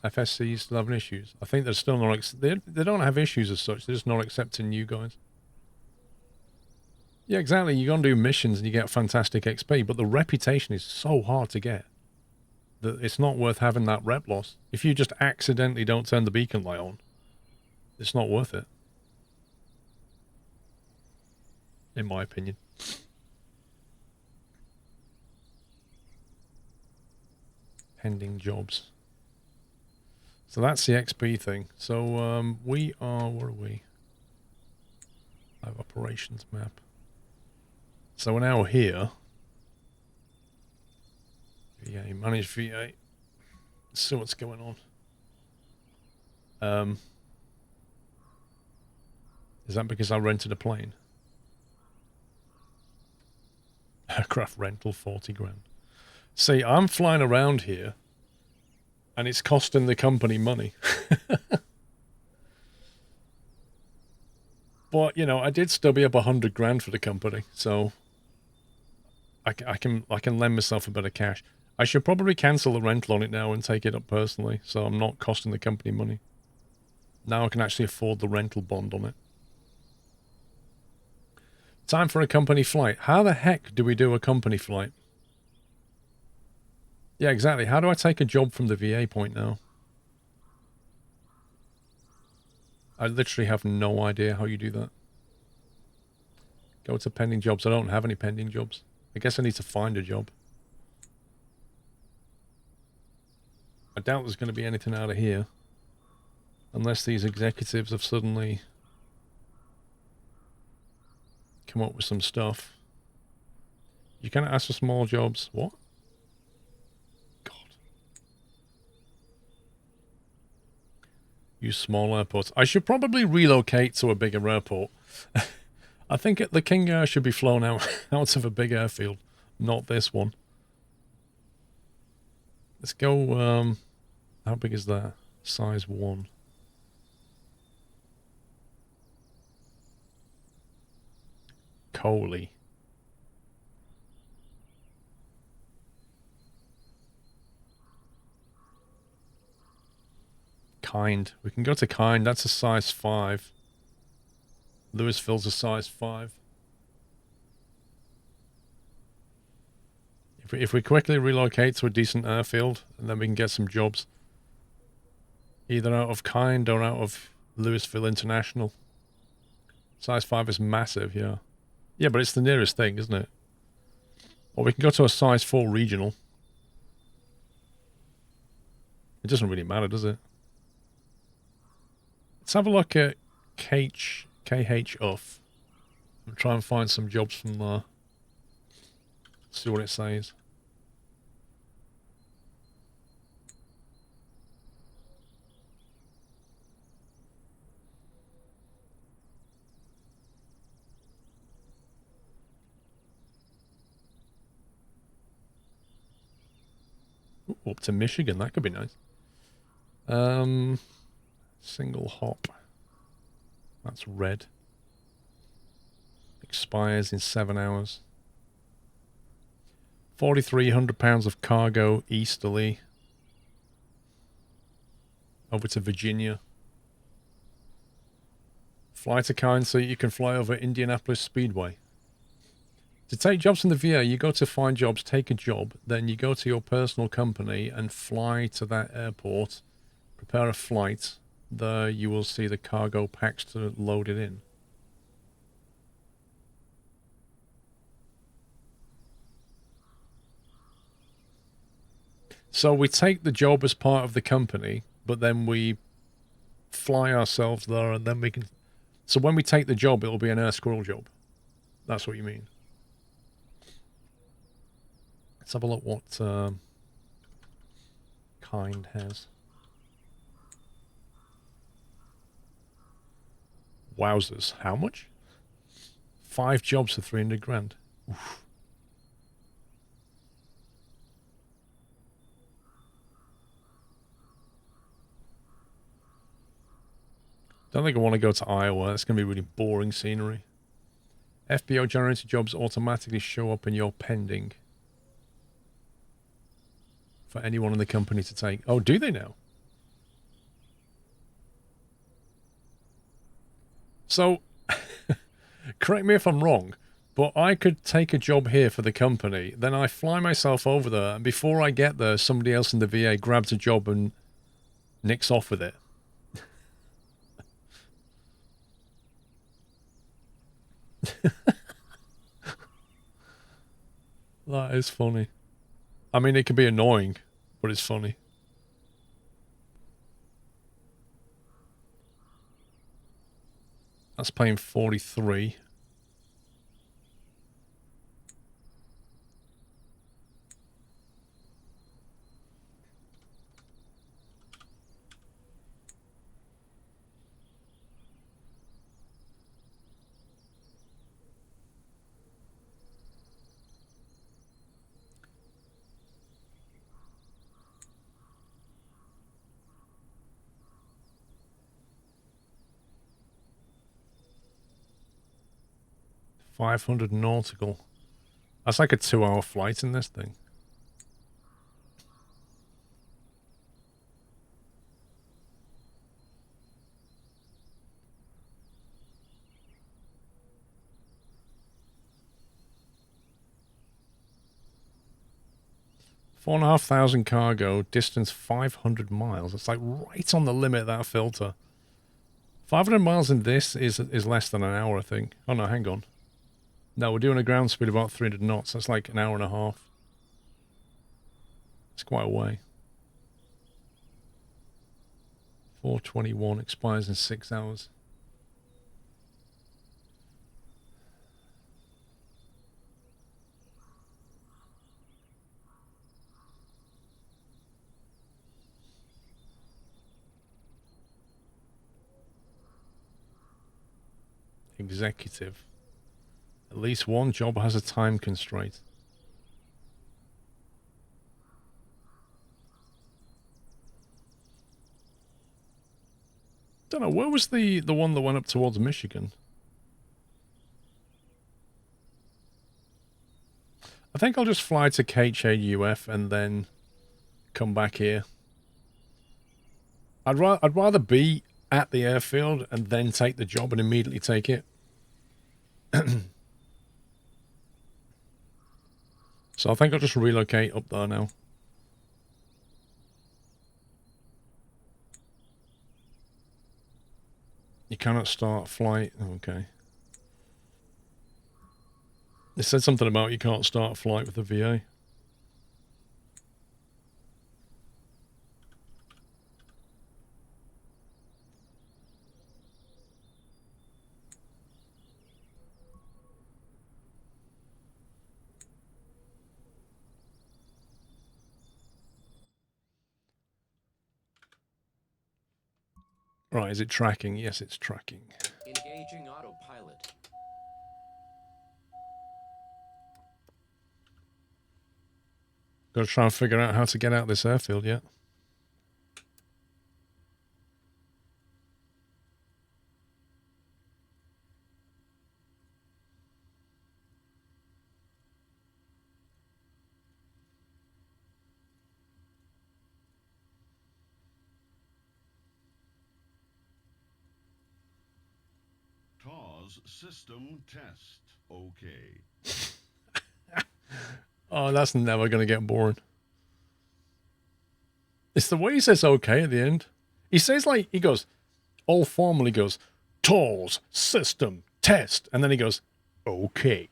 FSC still having issues. I think they're still not. They don't have issues as such. They're just not accepting new guys. Yeah, exactly. You go and do missions and you get fantastic XP, but the reputation is so hard to get that it's not worth having that rep loss. If you just accidentally don't turn the beacon light on, It's not worth it. In my opinion. Pending jobs. So that's the XP thing. So we are, where are we? Live operations map. So we're now here. VA, manage VA. Let's see what's going on. Is that because I rented a plane? Aircraft rental, 40 grand. See, I'm flying around here, and it's costing the company money. But, you know, I did stubby up 100 grand for the company, so I can lend myself a bit of cash. I should probably cancel the rental on it now and take it up personally, so I'm not costing the company money. Now I can actually afford the rental bond on it. Time for a company flight. How the heck do we do a company flight? Yeah, exactly. How do I take a job from the VA point now? I literally have no idea how you do that. Go to pending jobs. I don't have any pending jobs. I guess I need to find a job. I doubt there's going to be anything out of here. Unless these executives have suddenly come up with some stuff. You can't ask for small jobs. What? God. Use small airports. I should probably relocate to a bigger airport. I think the King Air should be flown out of a big airfield, not this one. Let's go, how big is that? Size 1. Coley. Kind. We can go to Kind. That's a size 5. Louisville's a size 5. If we quickly relocate to a decent airfield, and then we can get some jobs. Either out of Kind or out of Louisville International. Size 5 is massive, yeah. Yeah, but it's the nearest thing, isn't it? Or we can go to a size 4 regional. It doesn't really matter, does it? Let's have a look at KH-UF. And try and find some jobs from there. See what it says. Ooh, up to Michigan, that could be nice. Single hop. That's red. Expires in 7 hours. 4,300 pounds of cargo easterly. Over to Virginia. Fly to Kind so you can fly over Indianapolis Speedway. To take jobs from the VA, you go to find jobs, take a job, then you go to your personal company and fly to that airport, prepare a flight. There you will see the cargo packs to load it in. So we take the job as part of the company, but then we fly ourselves there and then we can... So when we take the job, it'll be an Air Squirrel job. That's what you mean. Let's have a look what Kind has. Wowzers. How much? 5 jobs for 300 grand. Oof. Don't think I want to go to Iowa. That's going to be really boring scenery. FBO generated jobs automatically show up in your pending. For anyone in the company to take. Oh, do they now? So, correct me if I'm wrong, but I could take a job here for the company, then I fly myself over there, and before I get there, somebody else in the VA grabs a job and nicks off with it. That is funny. I mean, it can be annoying, but it's funny. That's paying 43. $500 nautical. That's like a 2-hour flight in this thing. $4,500 cargo, distance 500 miles. It's like right on the limit of that filter. 500 miles in this is less than an hour, I think. Oh no, hang on. No, we're doing a ground speed of about 300 knots. That's like an hour and a half. It's quite a way. 421 expires in 6 hours. Executive. At least one job has a time constraint. Don't know, where was the one that went up towards Michigan? I think I'll just fly to KHAUF and then come back here. I'd rather be at the airfield and then take the job and immediately take it. So I think I'll just relocate up there now. You cannot start flight. Okay. It said something about you can't start a flight with the VA. Right, is it tracking? Yes, it's tracking. Engaging autopilot. Gotta try and figure out how to get out of this airfield yet. TAWS system test. Okay. Oh, that's never going to get boring. It's the way he says okay at the end. He says like, he goes, all formally goes, TAWS system test. And then he goes, okay.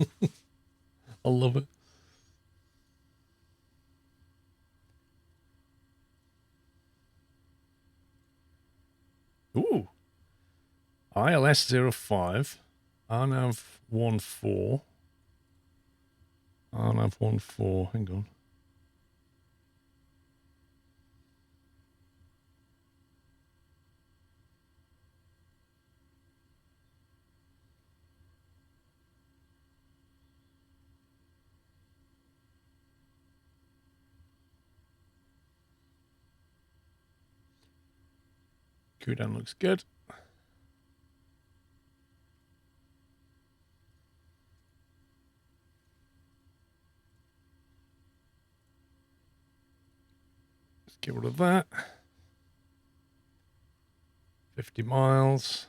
I love it. Ooh. ILS 05. RNAV 14. RNAV 14. Hang on. Cooldown looks good. Let's get rid of that. 50 miles.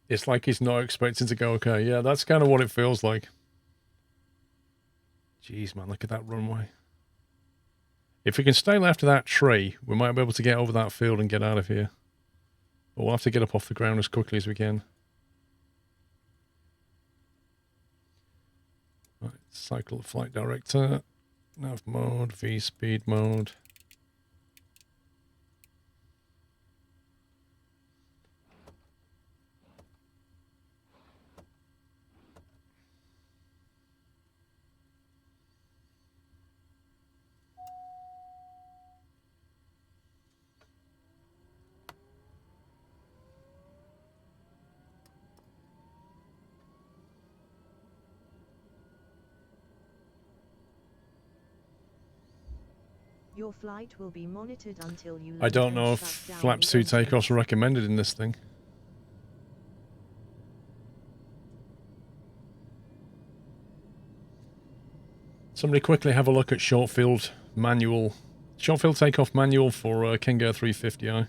It's like he's not expecting to go okay. Yeah, that's kind of what it feels like. Jeez, man, look at that runway. If we can stay left of that tree, we might be able to get over that field and get out of here. But we'll have to get up off the ground as quickly as we can. Right, cycle flight director. Nav mode, V speed mode. Your flight will be monitored until you I don't land know and if shut down flap the suit takeoffs engines. are recommended in this thing. Somebody quickly have a look at short field manual. Short field takeoff manual for King Air 350i.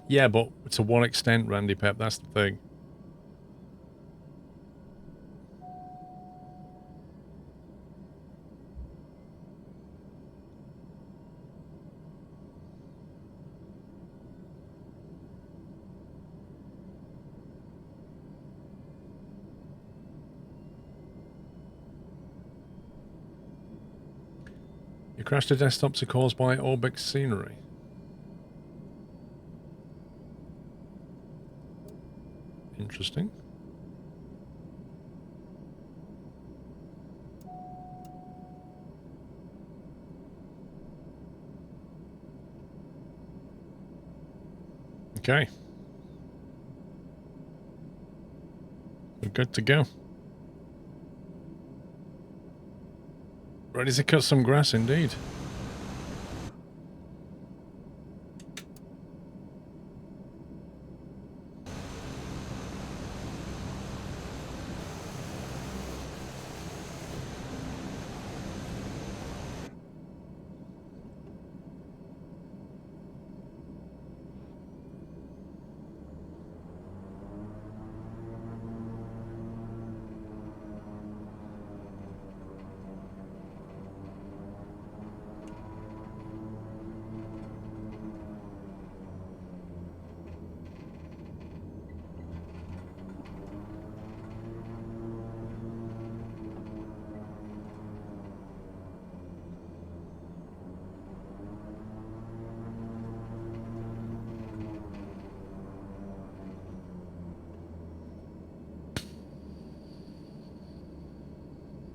Yeah, but to what extent, Randy Pep? That's the thing. Your crash to desktops are caused by Orbix scenery. Interesting. Okay. We're good to go. Ready to cut some grass indeed.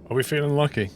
Are we feeling lucky?